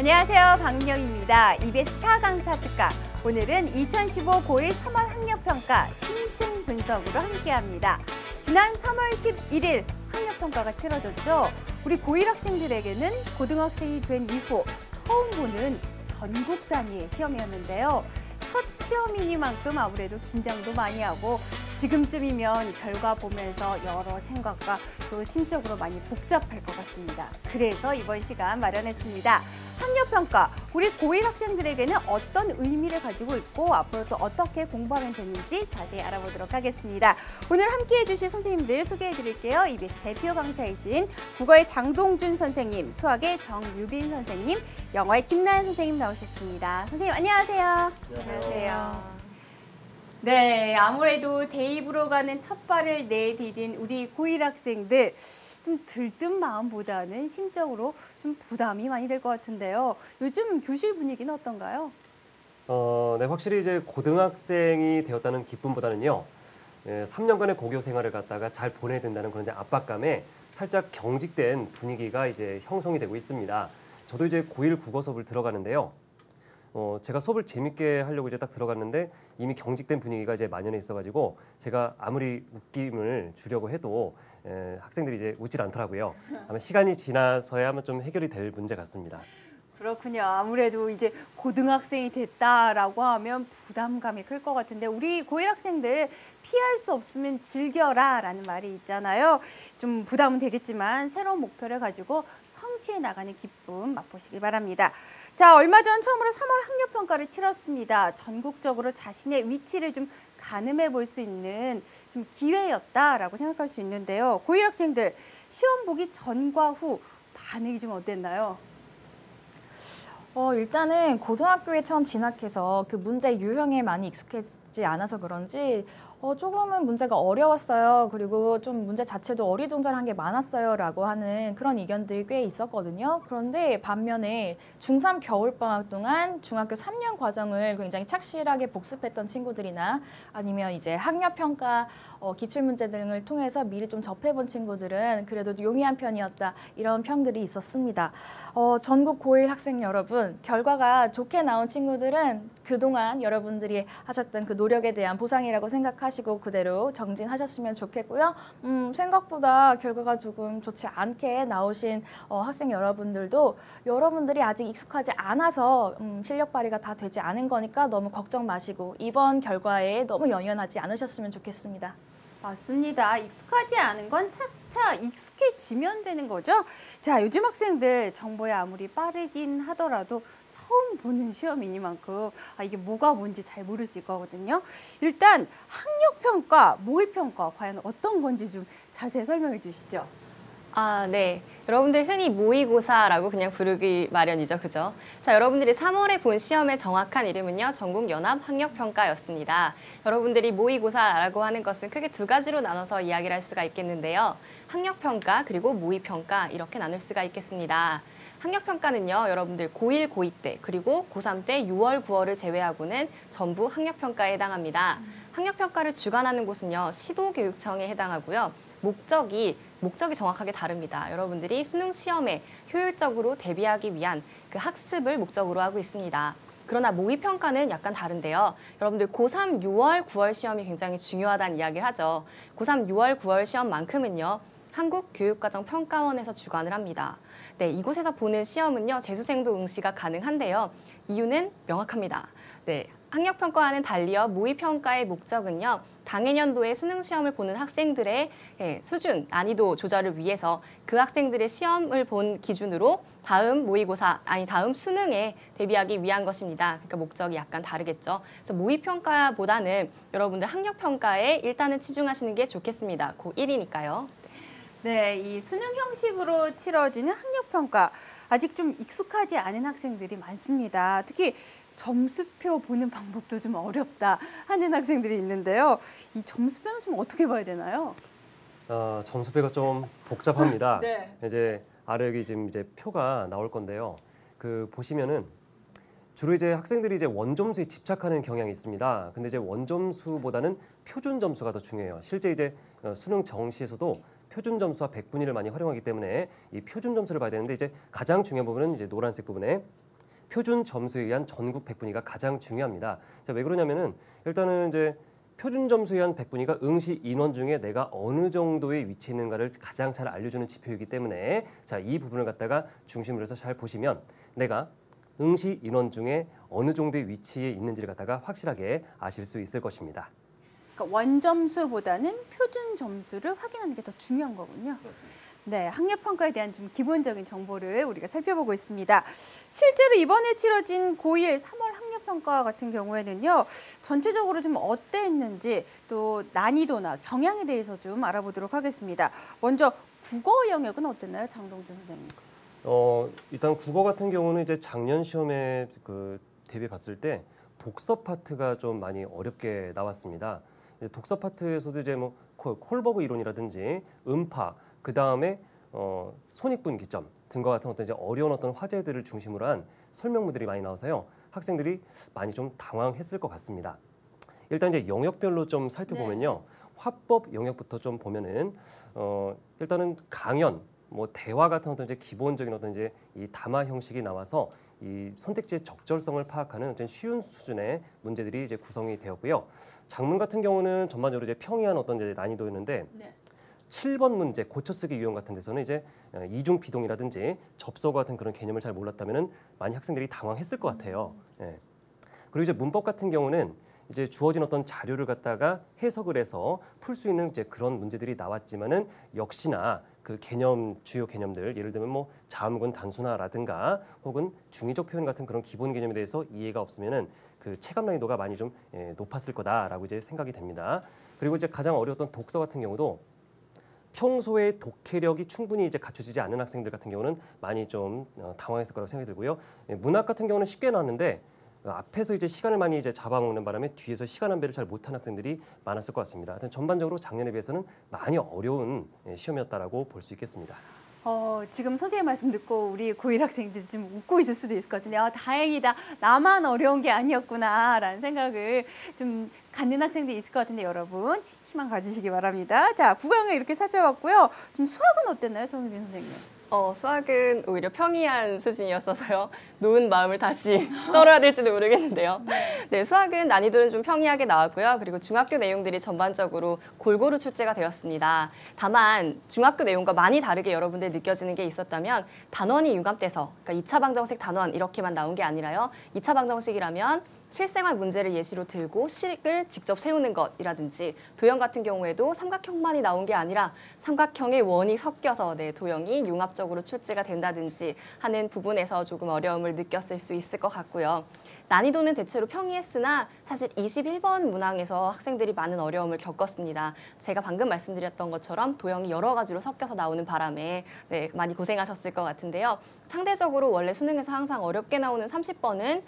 안녕하세요. 박민영입니다. EBS 스타 강사 특강. 오늘은 2015 고1 3월 학력평가 심층 분석으로 함께합니다. 지난 3월 11일 학력평가가 치러졌죠. 우리 고1 학생들에게는 고등학생이 된 이후 처음 보는 전국 단위의 시험이었는데요. 첫 시험이니만큼 아무래도 긴장도 많이 하고 지금쯤이면 결과 보면서 여러 생각과 또 심적으로 많이 복잡할 것 같습니다. 그래서 이번 시간 마련했습니다. 학력평가, 우리 고1 학생들에게는 어떤 의미를 가지고 있고 앞으로 또 어떻게 공부하면 되는지 자세히 알아보도록 하겠습니다. 오늘 함께해 주실 선생님들 소개해 드릴게요. EBS 대표 강사이신 국어의 장동준 선생님, 수학의 정유빈 선생님, 영어의 김나연 선생님 나오셨습니다. 선생님 안녕하세요. 안녕하세요. 네, 아무래도 대입으로 가는 첫 발을 내디딘 우리 고1 학생들. 좀 들뜬 마음보다는 심적으로 좀 부담이 많이 될 것 같은데요. 요즘 교실 분위기는 어떤가요? 네, 확실히 이제 고등학생이 되었다는 기쁨보다는요, 3년간의 고교 생활을 갖다가 잘 보내야 된다는 그런 이제 압박감에 살짝 경직된 분위기가 이제 형성이 되고 있습니다. 저도 이제 고1 국어 수업을 들어가는데요. 제가 수업을 재밌게 하려고 이제 딱 들어갔는데 이미 경직된 분위기가 이제 만연해 있어가지고 제가 아무리 웃김을 주려고 해도 학생들이 이제 웃질 않더라고요. 아마 시간이 지나서야 좀 해결이 될 문제 같습니다. 그렇군요. 아무래도 이제 고등학생이 됐다라고 하면 부담감이 클 것 같은데 우리 고1 학생들 피할 수 없으면 즐겨라 라는 말이 있잖아요. 좀 부담은 되겠지만 새로운 목표를 가지고 성취해 나가는 기쁨 맛보시기 바랍니다. 자, 얼마 전 처음으로 3월 학력평가를 치렀습니다. 전국적으로 자신의 위치를 좀 가늠해 볼 수 있는 좀 기회였다라고 생각할 수 있는데요. 고1 학생들 시험 보기 전과 후 반응이 좀 어땠나요? 일단은 고등학교에 처음 진학해서 그 문제 유형에 많이 익숙하지 않아서 그런지 조금은 문제가 어려웠어요. 그리고 좀 문제 자체도 어리둥절한 게 많았어요. 라고 하는 그런 의견들이 꽤 있었거든요. 그런데 반면에 중3 겨울방학 동안 중학교 3년 과정을 굉장히 착실하게 복습했던 친구들이나 아니면 이제 학력평가 기출문제 등을 통해서 미리 좀 접해본 친구들은 그래도 용이한 편이었다. 이런 평들이 있었습니다. 전국 고1 학생 여러분, 결과가 좋게 나온 친구들은 그동안 여러분들이 하셨던 그 노력에 대한 보상이라고 생각하시고 그대로 정진하셨으면 좋겠고요. 생각보다 결과가 조금 좋지 않게 나오신 학생 여러분들도 여러분들이 아직 익숙하지 않아서 실력 발휘가 다 되지 않은 거니까 너무 걱정 마시고 이번 결과에 너무 연연하지 않으셨으면 좋겠습니다. 맞습니다. 익숙하지 않은 건 차차 익숙해지면 되는 거죠. 자, 요즘 학생들 정보에 아무리 빠르긴 하더라도 처음 보는 시험이니만큼 이게 뭐가 뭔지 잘 모를 수 있거든요. 일단 학력평가, 모의평가 과연 어떤 건지 좀 자세히 설명해 주시죠. 네. 여러분들 흔히 모의고사라고 그냥 부르기 마련이죠. 그죠? 자, 여러분들이 3월에 본 시험의 정확한 이름은요. 전국연합학력평가였습니다. 여러분들이 모의고사라고 하는 것은 크게 두 가지로 나눠서 이야기를 할 수가 있겠는데요. 학력평가 그리고 모의평가 이렇게 나눌 수가 있겠습니다. 학력평가는요. 여러분들 고1, 고2 때 그리고 고3 때 6월, 9월을 제외하고는 전부 학력평가에 해당합니다. 학력평가를 주관하는 곳은요. 시도교육청에 해당하고요. 목적이 정확하게 다릅니다. 여러분들이 수능 시험에 효율적으로 대비하기 위한 그 학습을 목적으로 하고 있습니다. 그러나 모의평가는 약간 다른데요. 여러분들 고3 6월, 9월 시험이 굉장히 중요하다는 이야기를 하죠. 고3 6월, 9월 시험만큼은요. 한국교육과정평가원에서 주관을 합니다. 네, 이곳에서 보는 시험은요. 재수생도 응시가 가능한데요. 이유는 명확합니다. 네, 학력평가와는 달리어 모의평가의 목적은요. 당해년도에 수능 시험을 보는 학생들의 수준, 난이도 조절을 위해서 그 학생들의 시험을 본 기준으로 다음 모의고사, 다음 수능에 대비하기 위한 것입니다. 그러니까 목적이 약간 다르겠죠. 그래서 모의평가보다는 여러분들 학력평가에 일단은 치중하시는 게 좋겠습니다. 고1이니까요. 네, 이 수능 형식으로 치러지는 학력평가 아직 좀 익숙하지 않은 학생들이 많습니다. 특히 점수표 보는 방법도 좀 어렵다 하는 학생들이 있는데요. 이 점수표는 좀 어떻게 봐야 되나요? 점수표가 좀 복잡합니다. 네. 이제 아래 여기 지금 이제 표가 나올 건데요. 그 보시면은 주로 이제 학생들이 이제 원점수에 집착하는 경향이 있습니다. 근데 이제 원점수보다는 표준 점수가 더 중요해요. 실제 이제 수능 정시에서도 표준 점수와 백분위를 많이 활용하기 때문에 이 표준 점수를 봐야 되는데 이제 가장 중요한 부분은 이제 노란색 부분에 표준 점수에 의한 전국 백분위가 가장 중요합니다. 자, 왜 그러냐면은 일단은 이제 표준 점수에 의한 백분위가 응시 인원 중에 내가 어느 정도의 위치에 있는가를 가장 잘 알려주는 지표이기 때문에 자, 이 부분을 갖다가 중심으로 해서 잘 보시면 내가 응시 인원 중에 어느 정도의 위치에 있는지를 갖다가 확실하게 아실 수 있을 것입니다. 그러니까 원점수보다는 표준 점수를 확인하는 게 더 중요한 거군요. 네, 학력평가에 대한 좀 기본적인 정보를 우리가 살펴보고 있습니다. 실제로 이번에 치러진 고1 3월 학력평가 같은 경우에는요. 전체적으로 좀 어땠는지 또 난이도나 경향에 대해서 좀 알아보도록 하겠습니다. 먼저 국어 영역은 어땠나요? 장동준 선생님. 일단 국어 같은 경우는 이제 작년 시험에 대비해 봤을 때 독서 파트가 좀 많이 어렵게 나왔습니다. 독서 파트에서도 이제 뭐 콜버그 이론이라든지 음파, 그 다음에 손익분기점 등과 같은 어떤 이제 어려운 어떤 화제들을 중심으로 한 설명문들이 많이 나와서요. 학생들이 많이 좀 당황했을 것 같습니다. 일단 이제 영역별로 좀 살펴보면요. 화법 영역부터 좀 보면은 일단은 강연, 뭐 대화 같은 어떤 이제 기본적인 어떤 이제 이 담화 형식이 나와서 이 선택지의 적절성을 파악하는 어떤 쉬운 수준의 문제들이 이제 구성이 되었고요. 작문 같은 경우는 전반적으로 이제 평이한 어떤 이제 난이도였는데 7번 문제 고쳐쓰기 유형 같은 데서는 이제 이중 비동이라든지 접속 같은 그런 개념을 잘 몰랐다면은 많이 학생들이 당황했을 것 같아요. 예. 그리고 이제 문법 같은 경우는 이제 주어진 어떤 자료를 갖다가 해석을 해서 풀 수 있는 이제 그런 문제들이 나왔지만은 역시나 그 개념 주요 개념들 예를 들면 뭐 자음군 단순화라든가 혹은 중의적 표현 같은 그런 기본 개념에 대해서 이해가 없으면은 그 체감 난이도가 많이 좀 높았을 거다라고 이제 생각이 됩니다. 그리고 이제 가장 어려웠던 독서 같은 경우도 평소에 독해력이 충분히 이제 갖춰지지 않은 학생들 같은 경우는 많이 좀 당황했을 거라고 생각이 들고요. 문학 같은 경우는 쉽게 나왔는데 앞에서 이제 시간을 많이 이제 잡아먹는 바람에 뒤에서 시간 안배를 잘 못한 학생들이 많았을 것 같습니다. 하여튼 전반적으로 작년에 비해서는 많이 어려운 시험이었다라고 볼 수 있겠습니다. 지금 선생님 말씀 듣고 우리 고1 학생들이 좀 웃고 있을 수도 있을 것 같은데 다행이다. 나만 어려운 게 아니었구나라는 생각을 좀 갖는 학생들이 있을 것 같은데 여러분 희망 가지시기 바랍니다. 자, 국어 영역 이렇게 살펴봤고요. 좀 수학은 어땠나요, 정유빈 선생님? 수학은 오히려 평이한 수준이었어서요. 놓은 마음을 다시 떨어야 될지도 모르겠는데요. 네, 수학은 난이도는 좀 평이하게 나왔고요. 그리고 중학교 내용들이 전반적으로 골고루 출제가 되었습니다. 다만 중학교 내용과 많이 다르게 여러분들 느껴지는 게 있었다면 단원이 융합돼서 그러니까 2차 방정식 단원 이렇게만 나온 게 아니라요. 2차 방정식이라면 실생활 문제를 예시로 들고 식을 직접 세우는 것이라든지 도형 같은 경우에도 삼각형만이 나온 게 아니라 삼각형의 원이 섞여서 도형이 융합적으로 출제가 된다든지 하는 부분에서 조금 어려움을 느꼈을 수 있을 것 같고요. 난이도는 대체로 평이했으나 사실 21번 문항에서 학생들이 많은 어려움을 겪었습니다. 제가 방금 말씀드렸던 것처럼 도형이 여러 가지로 섞여서 나오는 바람에 많이 고생하셨을 것 같은데요. 상대적으로 원래 수능에서 항상 어렵게 나오는 30번은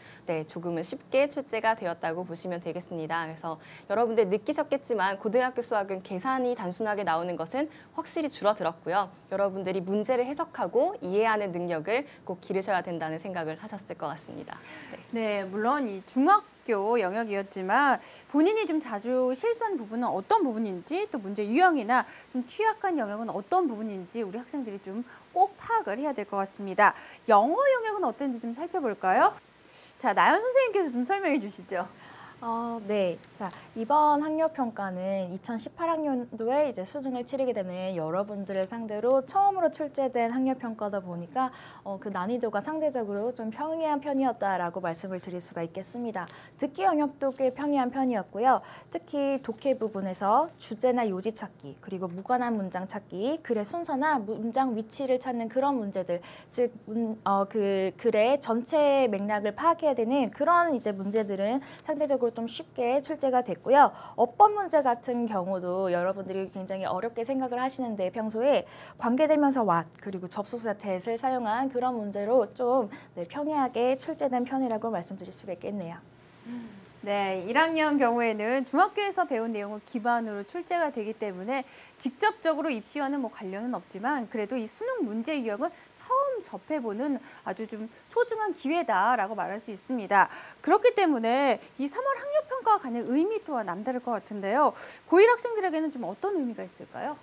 조금은 쉽게 출제가 되었다고 보시면 되겠습니다. 그래서 여러분들 느끼셨겠지만 고등학교 수학은 계산이 단순하게 나오는 것은 확실히 줄어들었고요. 여러분들이 문제를 해석하고 이해하는 능력을 꼭 기르셔야 된다는 생각을 하셨을 것 같습니다. 네, 물론 이 중학교 영역이었지만 본인이 좀 자주 실수한 부분은 어떤 부분인지 또 문제 유형이나 좀 취약한 영역은 어떤 부분인지 우리 학생들이 좀 꼭 파악을 해야 될 것 같습니다. 영어 영역은 어떤지 좀 살펴볼까요? 자, 나연 선생님께서 좀 설명해 주시죠. 네. 자, 이번 학력평가는 2018학년도에 이제 수능을 치르게 되는 여러분들을 상대로 처음으로 출제된 학력평가다 보니까 그 난이도가 상대적으로 좀 평이한 편이었다라고 말씀을 드릴 수가 있겠습니다. 듣기 영역도 꽤 평이한 편이었고요. 특히 독해 부분에서 주제나 요지 찾기, 그리고 무관한 문장 찾기, 글의 순서나 문장 위치를 찾는 그런 문제들, 즉 그 글의 전체 맥락을 파악해야 되는 그런 이제 문제들은 상대적으로 좀 쉽게 출제가 됐고요. 어법 문제 같은 경우도 여러분들이 굉장히 어렵게 생각을 하시는데 평소에 관계대명사 what 그리고 접속사 that을 사용한 그런 문제로 좀 평이하게 출제된 편이라고 말씀드릴 수가 있겠네요. 네, 1학년 경우에는 중학교에서 배운 내용을 기반으로 출제가 되기 때문에 직접적으로 입시와는 뭐 관련은 없지만 그래도 이 수능 문제 유형은 처음 접해보는 아주 좀 소중한 기회다라고 말할 수 있습니다. 그렇기 때문에 이 3월 학력평가와 가는 의미 또한 남다를 것 같은데요. 고1 학생들에게는 좀 어떤 의미가 있을까요?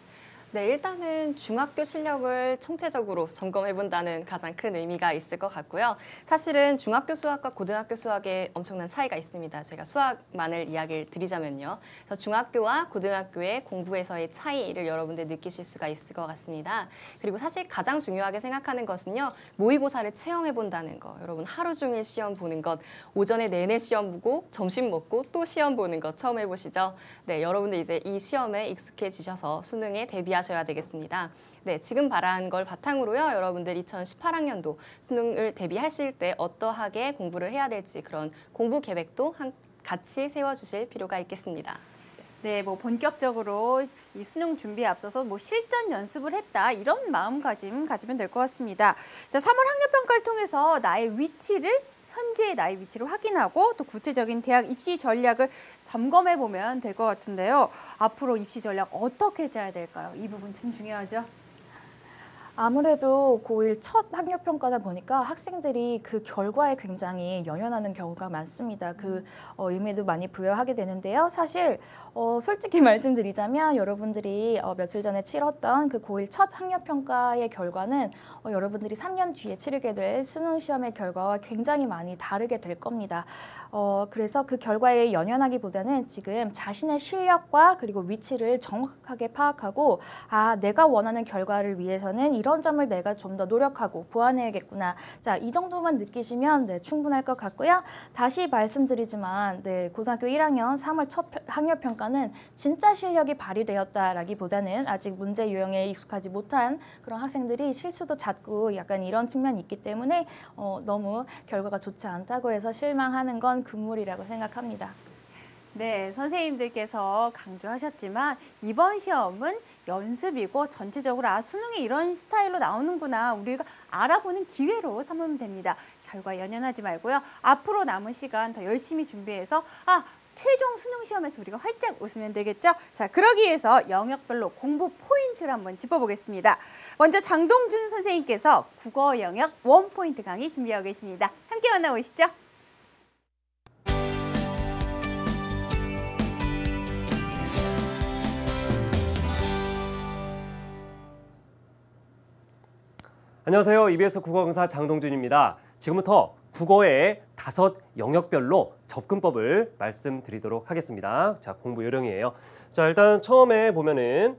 네, 일단은 중학교 실력을 총체적으로 점검해본다는 가장 큰 의미가 있을 것 같고요. 사실은 중학교 수학과 고등학교 수학에 엄청난 차이가 있습니다. 제가 수학만을 이야기를 드리자면요. 그래서 중학교와 고등학교의 공부에서의 차이를 여러분들 느끼실 수가 있을 것 같습니다. 그리고 사실 가장 중요하게 생각하는 것은요. 모의고사를 체험해본다는 거. 여러분 하루 종일 시험 보는 것, 오전에 내내 시험 보고 점심 먹고 또 시험 보는 것 처음 해보시죠? 네, 여러분들 이제 이 시험에 익숙해지셔서 수능에 대비하셔야 되겠습니다. 네, 지금 말한 걸 바탕으로요. 여러분들 2018학년도 수능을 대비하실 때 어떠하게 공부를 해야 될지 그런 공부 계획도 같이 세워주실 필요가 있겠습니다. 네, 뭐 본격적으로 이 수능 준비에 앞서서 뭐 실전 연습을 했다 이런 마음가짐 가지면 될 것 같습니다. 자, 3월 학력평가를 통해서 나의 위치를 현재의 나의 위치를 확인하고 또 구체적인 대학 입시 전략을 점검해 보면 될 것 같은데요. 앞으로 입시 전략 어떻게 짜야 될까요? 이 부분 참 중요하죠. 아무래도 고1 첫 학력평가다 보니까 학생들이 그 결과에 굉장히 연연하는 경우가 많습니다. 그 의미도 많이 부여하게 되는데요. 사실 솔직히 말씀드리자면 여러분들이 며칠 전에 치렀던 그 고1 첫 학력평가의 결과는 여러분들이 3년 뒤에 치르게 될 수능 시험의 결과와 굉장히 많이 다르게 될 겁니다. 그래서 그 결과에 연연하기보다는 지금 자신의 실력과 그리고 위치를 정확하게 파악하고 내가 원하는 결과를 위해서는 이런 점을 내가 좀 더 노력하고 보완해야겠구나. 자, 이 정도만 느끼시면 네, 충분할 것 같고요. 다시 말씀드리지만 네, 고등학교 1학년 3월 첫 학력평가는 진짜 실력이 발휘되었다라기보다는 아직 문제 유형에 익숙하지 못한 그런 학생들이 실수도 잦고 약간 이런 측면이 있기 때문에 너무 결과가 좋지 않다고 해서 실망하는 건 금물이라고 생각합니다. 네, 선생님들께서 강조하셨지만 이번 시험은 연습이고 전체적으로 수능이 이런 스타일로 나오는구나 우리가 알아보는 기회로 삼으면 됩니다. 결과 연연하지 말고요. 앞으로 남은 시간 더 열심히 준비해서 최종 수능 시험에서 우리가 활짝 웃으면 되겠죠? 자, 그러기 위해서 영역별로 공부 포인트를 한번 짚어보겠습니다. 먼저 장동준 선생님께서 국어 영역 원포인트 강의 준비하고 계십니다. 함께 만나보시죠. 안녕하세요. EBS 국어 강사 장동준입니다. 지금부터 국어의 5 영역별로 접근법을 말씀드리도록 하겠습니다. 자, 공부 요령이에요. 자, 일단 처음에 보면은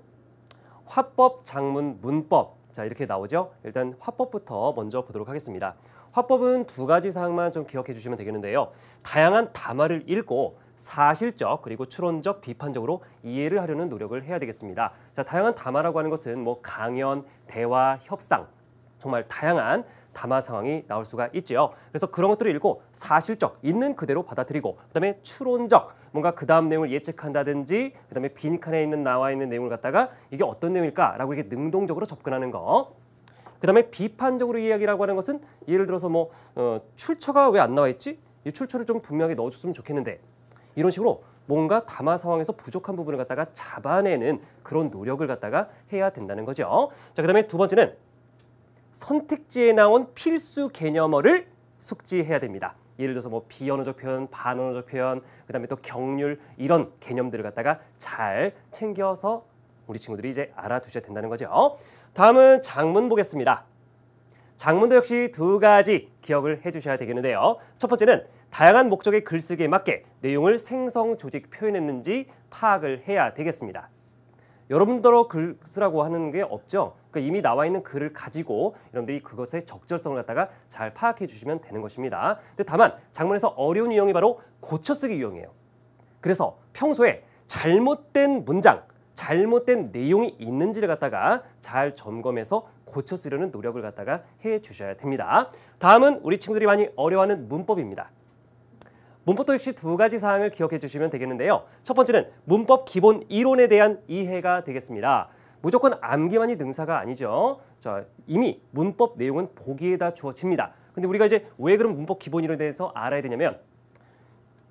화법, 작문, 문법. 자, 이렇게 나오죠. 일단 화법부터 먼저 보도록 하겠습니다. 화법은 2가지 사항만 좀 기억해 주시면 되겠는데요. 다양한 담화를 읽고 사실적 그리고 추론적, 비판적으로 이해를 하려는 노력을 해야 되겠습니다. 자, 다양한 담화라고 하는 것은 뭐 강연, 대화, 협상, 정말 다양한 담화 상황이 나올 수가 있죠. 그래서 그런 것들을 읽고 사실적, 있는 그대로 받아들이고 그다음에 추론적, 뭔가 그 다음 내용을 예측한다든지 그다음에 빈칸에 나와 있는 내용을 갖다가 이게 어떤 내용일까라고 이렇게 능동적으로 접근하는 거. 그다음에 비판적으로 이야기라고 하는 것은 예를 들어서 뭐 출처가 왜 안 나와 있지? 이 출처를 좀 분명하게 넣어줬으면 좋겠는데 이런 식으로 뭔가 담화 상황에서 부족한 부분을 갖다가 잡아내는 그런 노력을 갖다가 해야 된다는 거죠. 자, 그다음에 2번째는 선택지에 나온 필수 개념어를 숙지해야 됩니다. 예를 들어서 뭐 비언어적 표현, 반언어적 표현, 그다음에 또 경률 이런 개념들을 갖다가 잘 챙겨서 우리 친구들이 이제 알아두셔야 된다는 거죠. 다음은 작문 보겠습니다. 작문도 역시 2가지 기억을 해주셔야 되겠는데요. 첫 번째는 다양한 목적의 글쓰기에 맞게 내용을 생성, 조직, 표현했는지 파악을 해야 되겠습니다. 여러분들로 글 쓰라고 하는 게 없죠. 그러니까 이미 나와 있는 글을 가지고 여러분들이 그것의 적절성을 갖다가 잘 파악해 주시면 되는 것입니다. 근데 다만 작문에서 어려운 유형이 바로 고쳐쓰기 유형이에요. 그래서 평소에 잘못된 문장, 잘못된 내용이 있는지를 갖다가 잘 점검해서 고쳐쓰려는 노력을 갖다가 해 주셔야 됩니다. 다음은 우리 친구들이 많이 어려워하는 문법입니다. 문법도 역시 2가지 사항을 기억해 주시면 되겠는데요. 첫 번째는 문법 기본 이론에 대한 이해가 되겠습니다. 무조건 암기만이 능사가 아니죠. 자, 이미 문법 내용은 보기에다 주어집니다. 근데 우리가 이제 왜 그런 문법 기본 이론에 대해서 알아야 되냐면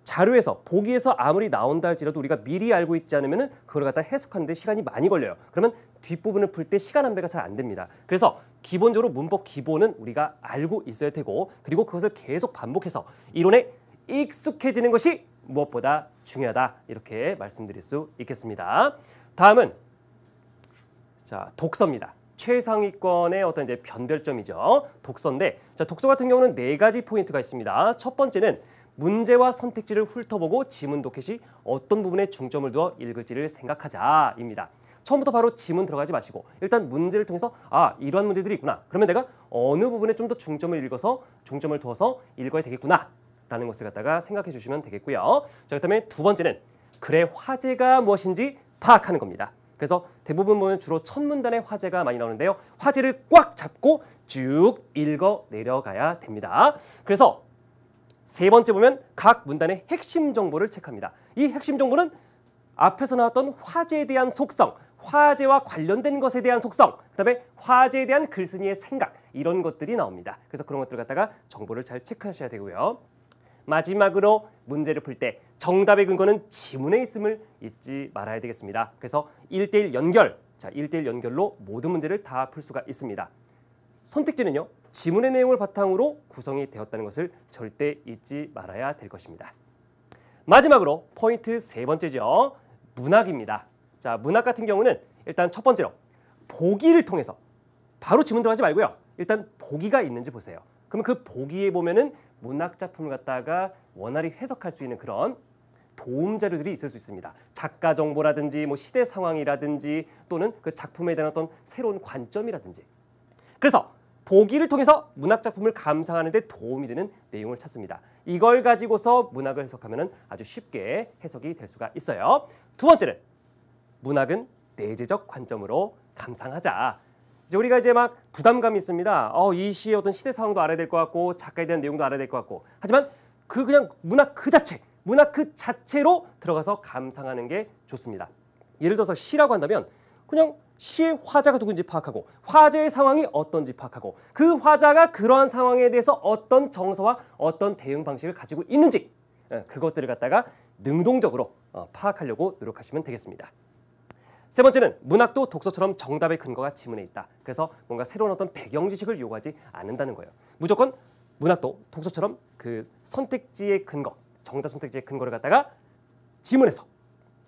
자료에서 보기에서 아무리 나온다 할지라도 우리가 미리 알고 있지 않으면 그걸 갖다 해석하는데 시간이 많이 걸려요. 그러면 뒷부분을 풀 때 시간 안배가 잘 안 됩니다. 그래서 기본적으로 문법 기본은 우리가 알고 있어야 되고 그리고 그것을 계속 반복해서 이론에 익숙해지는 것이 무엇보다 중요하다. 이렇게 말씀드릴 수 있겠습니다. 다음은 자, 독서입니다. 최상위권의 어떤 이제 변별점이죠. 독서인데, 자, 독서 같은 경우는 4가지 포인트가 있습니다. 첫 번째는 문제와 선택지를 훑어보고 지문 독해 시 어떤 부분에 중점을 두어 읽을지를 생각하자입니다. 처음부터 바로 지문 들어가지 마시고 일단 문제를 통해서 이러한 문제들이 있구나. 그러면 내가 어느 부분에 좀 더 중점을 두어서 읽어야 되겠구나 라는 것을 갖다가 생각해 주시면 되겠고요. 자, 그다음에 두 번째는 글의 화제가 무엇인지 파악하는 겁니다. 그래서 대부분 보면 주로 첫 문단의 화제가 많이 나오는데요. 화제를 꽉 잡고 쭉 읽어 내려가야 됩니다. 그래서 세 번째 보면 각 문단의 핵심 정보를 체크합니다. 이 핵심 정보는 앞에서 나왔던 화제에 대한 속성, 화제와 관련된 것에 대한 속성, 그다음에 화제에 대한 글쓴이의 생각 이런 것들이 나옵니다. 그래서 그런 것들 갖다가 정보를 잘 체크하셔야 되고요. 마지막으로 문제를 풀 때 정답의 근거는 지문에 있음을 잊지 말아야 되겠습니다. 그래서 1:1 연결, 자 1:1 연결로 모든 문제를 다 풀 수가 있습니다. 선택지는요. 지문의 내용을 바탕으로 구성이 되었다는 것을 절대 잊지 말아야 될 것입니다. 마지막으로 포인트 세 번째죠. 문학입니다. 자, 문학 같은 경우는 일단 첫 번째로 보기를 통해서 바로 지문 들어가지 말고요. 일단 보기가 있는지 보세요. 그러면 그 보기에 보면은 문학 작품을 갖다가 원활히 해석할 수 있는 그런 도움 자료들이 있을 수 있습니다. 작가 정보라든지 뭐 시대 상황이라든지 또는 그 작품에 대한 어떤 새로운 관점이라든지. 그래서 보기를 통해서 문학 작품을 감상하는 데 도움이 되는 내용을 찾습니다. 이걸 가지고서 문학을 해석하면 아주 쉽게 해석이 될 수가 있어요. 두 번째는 문학은 내재적 관점으로 감상하자. 이제 우리가 이제 막 부담감이 있습니다. 이 시의 어떤 시대 상황도 알아야 될 것 같고 작가에 대한 내용도 알아야 될 것 같고 하지만 그냥 문학 그 자체로 들어가서 감상하는 게 좋습니다. 예를 들어서 시라고 한다면 그냥 시의 화자가 누군지 파악하고 화제의 상황이 어떤지 파악하고 그 화자가 그러한 상황에 대해서 어떤 정서와 어떤 대응 방식을 가지고 있는지 그것들을 갖다가 능동적으로 파악하려고 노력하시면 되겠습니다. 세 번째는 문학도 독서처럼 정답의 근거가 지문에 있다. 그래서 뭔가 새로운 어떤 배경 지식을 요구하지 않는다는 거예요. 무조건 문학도 독서처럼 그 선택지의 근거, 정답 선택지의 근거를 갖다가 지문에서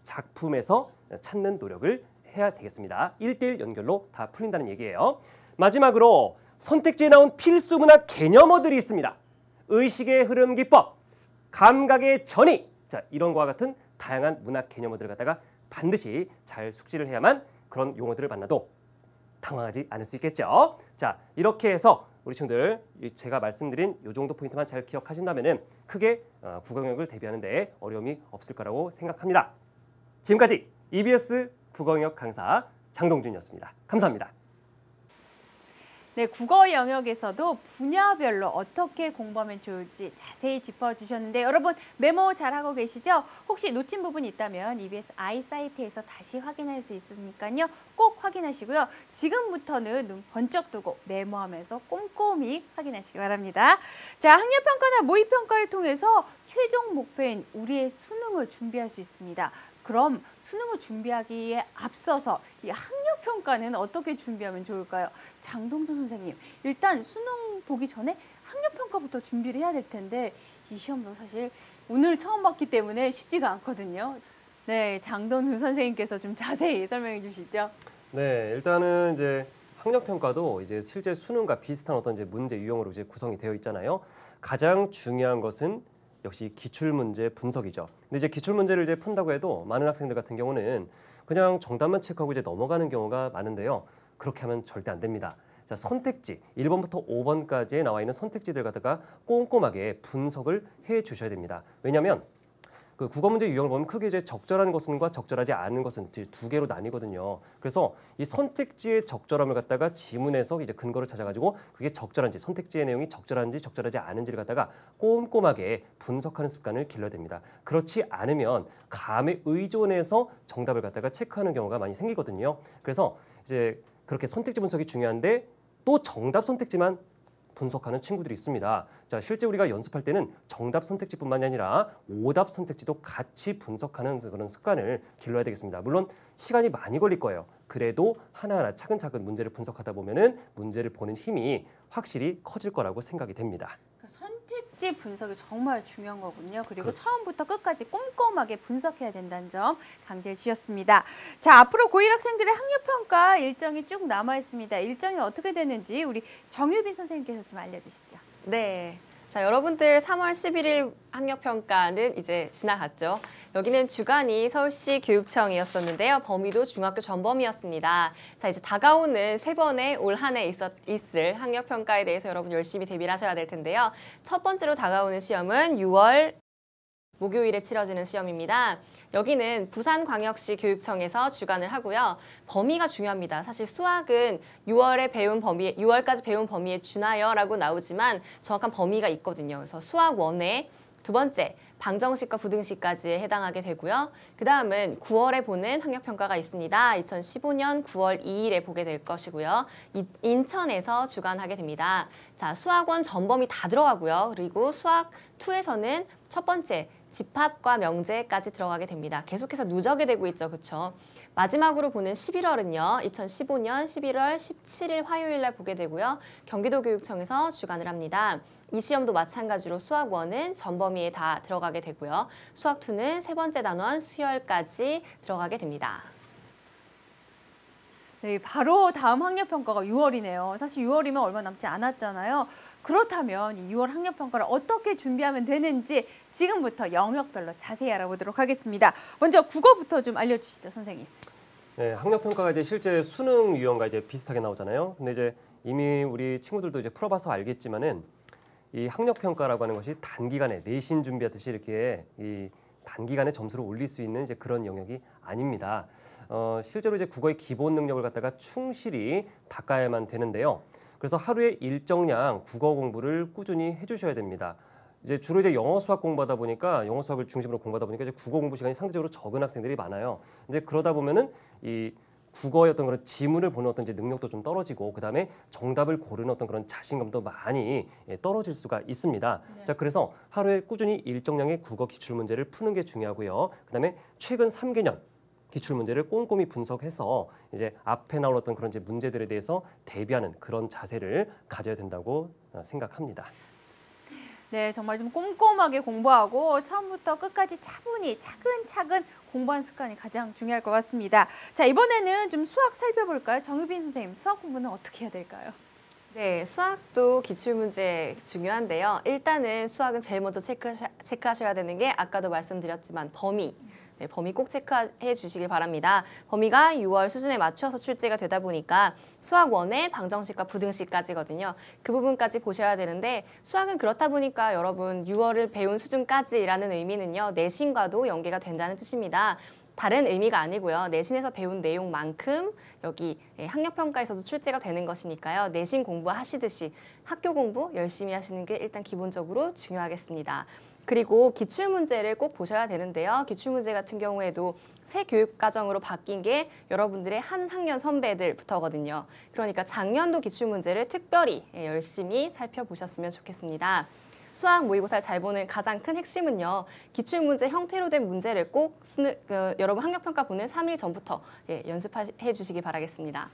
작품에서 찾는 노력을 해야 되겠습니다. 1:1 연결로 다 풀린다는 얘기예요. 마지막으로 선택지에 나온 필수 문학 개념어들이 있습니다. 의식의 흐름 기법, 감각의 전이, 자 이런 거와 같은 다양한 문학 개념어들을 갖다가 반드시 잘 숙지를 해야만 그런 용어들을 만나도 당황하지 않을 수 있겠죠. 자 이렇게 해서 우리 친구들 제가 말씀드린 이 정도 포인트만 잘 기억하신다면 크게 국어 영역을 대비하는 데 어려움이 없을 거라고 생각합니다. 지금까지 EBS 국어 영역 강사 장동준이었습니다. 감사합니다. 네, 국어 영역에서도 분야별로 어떻게 공부하면 좋을지 자세히 짚어주셨는데 여러분 메모 잘하고 계시죠? 혹시 놓친 부분이 있다면 EBS 아이 사이트에서 다시 확인할 수 있으니까요. 꼭 확인하시고요. 지금부터는 눈 번쩍 뜨고 메모하면서 꼼꼼히 확인하시기 바랍니다. 자, 학력평가나 모의평가를 통해서 최종 목표인 우리의 수능을 준비할 수 있습니다. 그럼 수능을 준비하기에 앞서서 이 학력평가는 어떻게 준비하면 좋을까요? 장동준 선생님, 일단 수능 보기 전에 학력평가부터 준비를 해야 될 텐데 이 시험도 사실 오늘 처음 봤기 때문에 쉽지가 않거든요. 네, 장동준 선생님께서 좀 자세히 설명해 주시죠. 네, 일단은 이제 학력평가도 이제 실제 수능과 비슷한 어떤 이제 문제 유형으로 이제 구성이 되어 있잖아요. 가장 중요한 것은 역시 기출문제 분석이죠. 근데 이제 기출문제를 이제 푼다고 해도 많은 학생들 같은 경우는 그냥 정답만 체크하고 이제 넘어가는 경우가 많은데요. 그렇게 하면 절대 안 됩니다. 자, 선택지 1번부터 5번까지에 나와 있는 선택지들 갖다가 꼼꼼하게 분석을 해 주셔야 됩니다. 왜냐하면 그 국어 문제 유형을 보면 크게 이제 적절한 것과 적절하지 않은 것은 이제 두 개로 나뉘거든요. 그래서 이 선택지의 적절함을 갖다가 지문에서 이제 근거를 찾아가지고 그게 적절한지 선택지의 내용이 적절한지 적절하지 않은지를 갖다가 꼼꼼하게 분석하는 습관을 길러야 됩니다. 그렇지 않으면 감에 의존해서 정답을 갖다가 체크하는 경우가 많이 생기거든요. 그래서 이제 그렇게 선택지 분석이 중요한데 또 정답 선택지만 분석하는 친구들이 있습니다. 자, 실제 우리가 연습할 때는 정답 선택지뿐만이 아니라 오답 선택지도 같이 분석하는 그런 습관을 길러야 되겠습니다. 물론 시간이 많이 걸릴 거예요. 그래도 하나하나 차근차근 문제를 분석하다 보면은 문제를 보는 힘이 확실히 커질 거라고 생각이 됩니다. 그러니까 입지 분석이 정말 중요한 거군요. 그리고 그렇죠. 처음부터 끝까지 꼼꼼하게 분석해야 된다는 점 강조해 주셨습니다. 자, 앞으로 고1 학생들의 학력평가 일정이 쭉 남아 있습니다. 일정이 어떻게 되는지 우리 정유빈 선생님께서 좀 알려주시죠. 네. 자, 여러분들 3월 11일 학력평가는 이제 지나갔죠. 여기는 주관이 서울시 교육청이었었는데요. 범위도 중학교 전범위였습니다. 자, 이제 다가오는 세 번의 올 한 해 있을 학력평가에 대해서 여러분 열심히 대비를 하셔야 될 텐데요. 첫 번째로 다가오는 시험은 6월 목요일에 치러지는 시험입니다. 여기는 부산광역시 교육청에서 주관을 하고요. 범위가 중요합니다. 사실 수학은 6월까지 배운 범위에 준하여라고 나오지만 정확한 범위가 있거든요. 그래서 수학 1에 두 번째, 방정식과 부등식까지에 해당하게 되고요. 그 다음은 9월에 보는 학력평가가 있습니다. 2015년 9월 2일에 보게 될 것이고요. 인천에서 주관하게 됩니다. 자, 수학원 전범위 다 들어가고요. 그리고 수학 2에서는 첫 번째, 집합과 명제까지 들어가게 됩니다. 계속해서 누적이 되고 있죠. 그렇죠? 마지막으로 보는 11월은요. 2015년 11월 17일 화요일 날 보게 되고요. 경기도교육청에서 주관을 합니다. 이 시험도 마찬가지로 수학 1은 전범위에 다 들어가게 되고요. 수학 2는 세 번째 단원 수열까지 들어가게 됩니다. 네, 바로 다음 학력평가가 6월이네요. 사실 6월이면 얼마 남지 않았잖아요. 그렇다면 이 6월 학력평가를 어떻게 준비하면 되는지 지금부터 영역별로 자세히 알아보도록 하겠습니다. 먼저 국어부터 좀 알려주시죠, 선생님. 네, 학력평가가 이제 실제 수능 유형과 이제 비슷하게 나오잖아요. 근데 이제 이미 우리 친구들도 이제 풀어봐서 알겠지만은 이 학력평가라고 하는 것이 단기간에 내신 준비하듯이 이렇게 이 단기간에 점수를 올릴 수 있는 이제 그런 영역이 아닙니다. 실제로 이제 국어의 기본 능력을 갖다가 충실히 닦아야만 되는데요. 그래서 하루에 일정량 국어 공부를 꾸준히 해주셔야 됩니다. 이제 주로 이제 영어 수학 공부하다 보니까 영어 수학을 중심으로 공부하다 보니까 이제 국어 공부 시간이 상대적으로 적은 학생들이 많아요. 근데 그러다 보면은 이 국어의 어떤 그런 지문을 보는 어떤 이제 능력도 좀 떨어지고 그다음에 정답을 고르는 어떤 그런 자신감도 많이 떨어질 수가 있습니다. 네. 자, 그래서 하루에 꾸준히 일정량의 국어 기출 문제를 푸는 게 중요하고요. 그다음에 최근 3개년 기출 문제를 꼼꼼히 분석해서 이제 앞에 나올 어떤 그런 이제 문제들에 대해서 대비하는 그런 자세를 가져야 된다고 생각합니다. 네, 정말 좀 꼼꼼하게 공부하고 처음부터 끝까지 차분히 차근차근 공부하는 습관이 가장 중요할 것 같습니다. 자, 이번에는 좀 수학 살펴볼까요? 정유빈 선생님, 수학 공부는 어떻게 해야 될까요? 네, 수학도 기출문제 중요한데요. 일단은 수학은 제일 먼저 체크하셔야 되는 게 아까도 말씀드렸지만 범위. 네, 범위 꼭 체크해 주시길 바랍니다. 범위가 6월 수준에 맞춰서 출제가 되다 보니까 수학 1의 방정식과 부등식까지거든요. 그 부분까지 보셔야 되는데 수학은 그렇다 보니까 여러분 6월을 배운 수준까지라는 의미는요. 내신과도 연계가 된다는 뜻입니다. 다른 의미가 아니고요. 내신에서 배운 내용만큼 여기 학력평가에서도 출제가 되는 것이니까요. 내신 공부하시듯이 학교 공부 열심히 하시는 게 일단 기본적으로 중요하겠습니다. 그리고 기출문제를 꼭 보셔야 되는데요. 기출문제 같은 경우에도 새 교육과정으로 바뀐 게 여러분들의 한 학년 선배들부터거든요. 그러니까 작년도 기출문제를 특별히 열심히 살펴보셨으면 좋겠습니다. 수학 모의고사를 잘 보는 가장 큰 핵심은요. 기출문제 형태로 된 문제를 꼭 여러분 학력평가 보는 3일 전부터 연습해 주시기 바라겠습니다.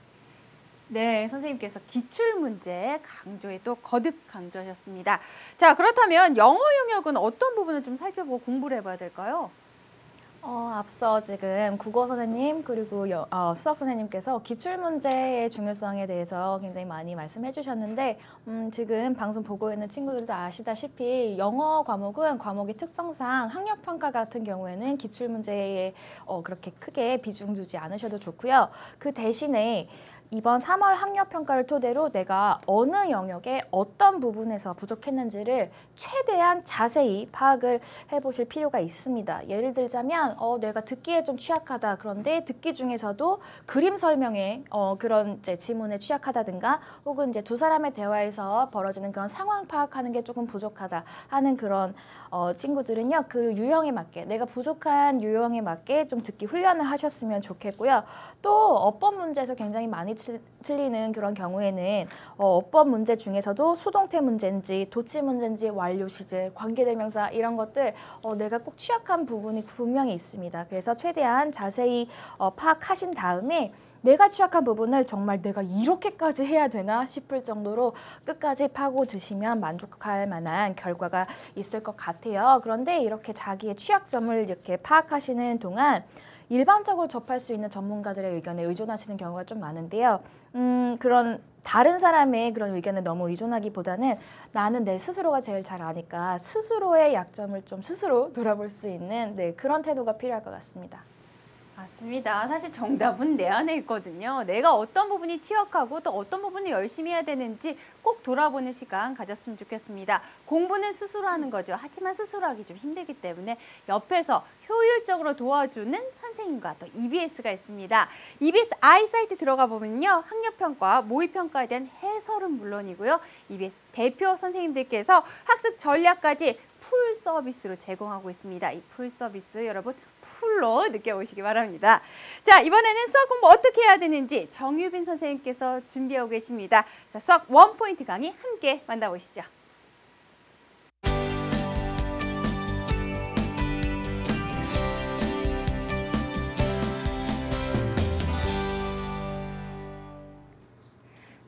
네, 선생님께서 기출문제 강조에 또 거듭 강조하셨습니다. 자, 그렇다면 영어 영역은 어떤 부분을 좀 살펴보고 공부를 해봐야 될까요? 앞서 지금 국어 선생님 그리고 수학 선생님께서 기출문제의 중요성에 대해서 굉장히 많이 말씀해 주셨는데 지금 방송 보고 있는 친구들도 아시다시피 영어 과목은 과목의 특성상 학력평가 같은 경우에는 기출문제에 그렇게 크게 비중 두지 않으셔도 좋고요. 그 대신에 이번 3월 학력평가를 토대로 내가 어느 영역에 어떤 부분에서 부족했는지를 최대한 자세히 파악을 해보실 필요가 있습니다. 예를 들자면 내가 듣기에 좀 취약하다. 그런데 듣기 중에서도 그림 설명에 그런 이제 지문에 취약하다든가 혹은 이제 두 사람의 대화에서 벌어지는 그런 상황 파악하는 게 조금 부족하다 하는 그런 친구들은요. 그 유형에 맞게 내가 부족한 유형에 맞게 좀 듣기 훈련을 하셨으면 좋겠고요. 또 어법 문제에서 굉장히 많이 틀리는 그런 경우에는 어법 문제 중에서도 수동태 문제인지 도치 문제인지 완료 시제, 관계대명사 이런 것들 내가 꼭 취약한 부분이 분명히 있습니다. 그래서 최대한 자세히 파악하신 다음에 내가 취약한 부분을 정말 내가 이렇게까지 해야 되나 싶을 정도로 끝까지 파고드시면 만족할 만한 결과가 있을 것 같아요. 그런데 이렇게 자기의 취약점을 이렇게 파악하시는 동안 일반적으로 접할 수 있는 전문가들의 의견에 의존하시는 경우가 좀 많은데요. 그런 다른 사람의 그런 의견에 너무 의존하기보다는 나는 내 스스로가 제일 잘 아니까 스스로의 약점을 좀 스스로 돌아볼 수 있는 그런 태도가 필요할 것 같습니다. 맞습니다. 사실 정답은 내 안에 있거든요. 내가 어떤 부분이 취약하고 또 어떤 부분을 열심히 해야 되는지 꼭 돌아보는 시간 가졌으면 좋겠습니다. 공부는 스스로 하는 거죠. 하지만 스스로 하기 좀 힘들기 때문에 옆에서 효율적으로 도와주는 선생님과 또 EBS가 있습니다. EBS 아이사이트 들어가 보면요. 학력평가, 모의평가에 대한 해설은 물론이고요. EBS 대표 선생님들께서 학습 전략까지 풀 서비스로 제공하고 있습니다. 이 풀 서비스 여러분 풀로 느껴보시기 바랍니다. 자, 이번에는 수학 공부 어떻게 해야 되는지 정유빈 선생님께서 준비하고 계십니다. 자, 수학 원포인트 강의 함께 만나보시죠.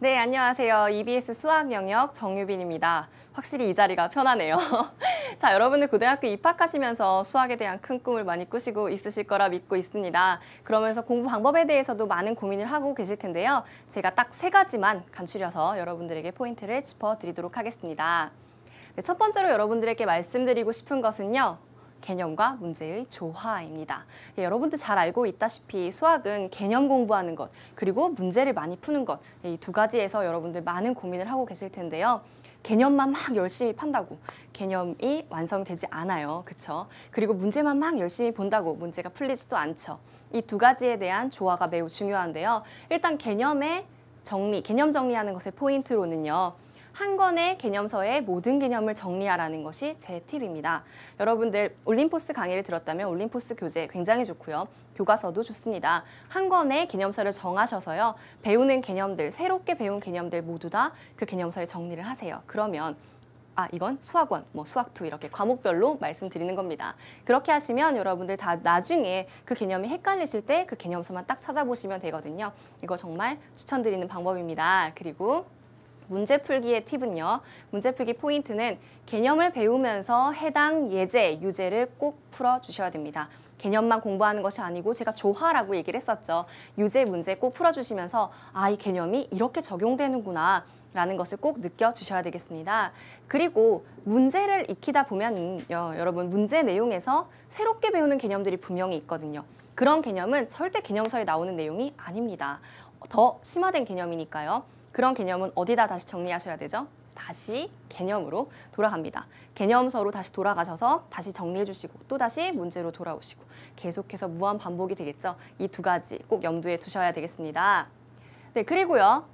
네, 안녕하세요. EBS 수학 영역 정유빈입니다. 확실히 이 자리가 편하네요. 자, 여러분들 고등학교 입학하시면서 수학에 대한 큰 꿈을 많이 꾸시고 있으실 거라 믿고 있습니다. 그러면서 공부 방법에 대해서도 많은 고민을 하고 계실 텐데요. 제가 딱 3가지만 간추려서 여러분들에게 포인트를 짚어드리도록 하겠습니다. 네, 첫 번째로 여러분들에게 말씀드리고 싶은 것은요. 개념과 문제의 조화입니다. 예, 여러분들 잘 알고 있다시피 수학은 개념 공부하는 것, 그리고 문제를 많이 푸는 것, 이 2가지에서 여러분들 많은 고민을 하고 계실 텐데요. 개념만 막 열심히 판다고 개념이 완성되지 않아요. 그쵸? 그리고 문제만 막 열심히 본다고 문제가 풀리지도 않죠. 이 2가지에 대한 조화가 매우 중요한데요. 일단 개념의 정리, 개념 정리하는 것의 포인트로는요. 한 권의 개념서의 모든 개념을 정리하라는 것이 제 팁입니다. 여러분들 올림포스 강의를 들었다면 올림포스 교재 굉장히 좋고요. 교과서도 좋습니다. 한 권의 개념서를 정하셔서요. 배우는 개념들, 새롭게 배운 개념들 모두 다 그 개념서에 정리를 하세요. 그러면 이건 수학 1, 수학 2 이렇게 과목별로 말씀드리는 겁니다. 그렇게 하시면 여러분들 다 나중에 그 개념이 헷갈리실 때 그 개념서만 딱 찾아보시면 되거든요. 이거 정말 추천드리는 방법입니다. 그리고 문제 풀기의 팁은요. 문제 풀기 포인트는 개념을 배우면서 해당 예제, 유제를 꼭 풀어주셔야 됩니다. 개념만 공부하는 것이 아니고 제가 조화라고 얘기를 했었죠. 유제, 문제 꼭 풀어주시면서 이 개념이 이렇게 적용되는구나 라는 것을 꼭 느껴주셔야 되겠습니다. 그리고 문제를 익히다 보면 여러분 문제 내용에서 새롭게 배우는 개념들이 분명히 있거든요. 그런 개념은 절대 개념서에 나오는 내용이 아닙니다. 더 심화된 개념이니까요. 그런 개념은 어디다 다시 정리하셔야 되죠? 다시 개념으로 돌아갑니다. 개념서로 다시 돌아가셔서 다시 정리해 주시고 또 다시 문제로 돌아오시고 계속해서 무한 반복이 되겠죠. 이 2가지 꼭 염두에 두셔야 되겠습니다. 네, 그리고요.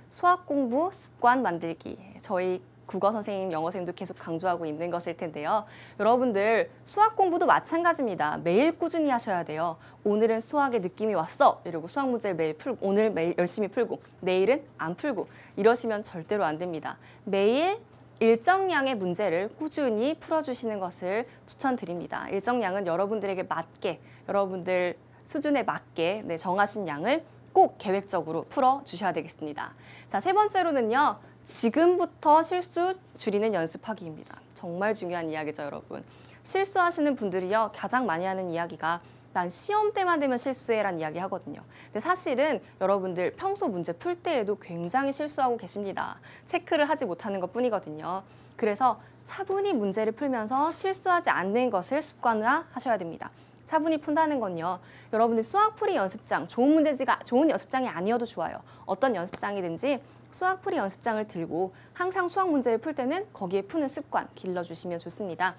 수학 공부 습관 만들기. 저희 국어 선생님, 영어 선생님도 계속 강조하고 있는 것일 텐데요. 여러분들 수학 공부도 마찬가지입니다. 매일 꾸준히 하셔야 돼요. 오늘은 수학의 느낌이 왔어. 이러고 수학 문제를 매일 풀고 오늘 매일 열심히 풀고 내일은 안 풀고 이러시면 절대로 안 됩니다. 매일 일정량의 문제를 꾸준히 풀어주시는 것을 추천드립니다. 일정량은 여러분들에게 맞게, 여러분들 수준에 맞게 정하신 양을 꼭 계획적으로 풀어주셔야 되겠습니다. 자, 3번째로는요. 지금부터 실수 줄이는 연습하기입니다. 정말 중요한 이야기죠, 여러분. 실수하시는 분들이요. 가장 많이 하는 이야기가 난 시험 때만 되면 실수해라는 이야기 하거든요. 근데 사실은 여러분들 평소 문제 풀 때에도 굉장히 실수하고 계십니다. 체크를 하지 못하는 것뿐이거든요. 그래서 차분히 문제를 풀면서 실수하지 않는 것을 습관화 하셔야 됩니다. 차분히 푼다는 건요. 여러분들 수학풀이 연습장, 좋은 연습장이 아니어도 좋아요. 어떤 연습장이든지 수학풀이 연습장을 들고 항상 수학 문제를 풀 때는 거기에 푸는 습관 길러주시면 좋습니다.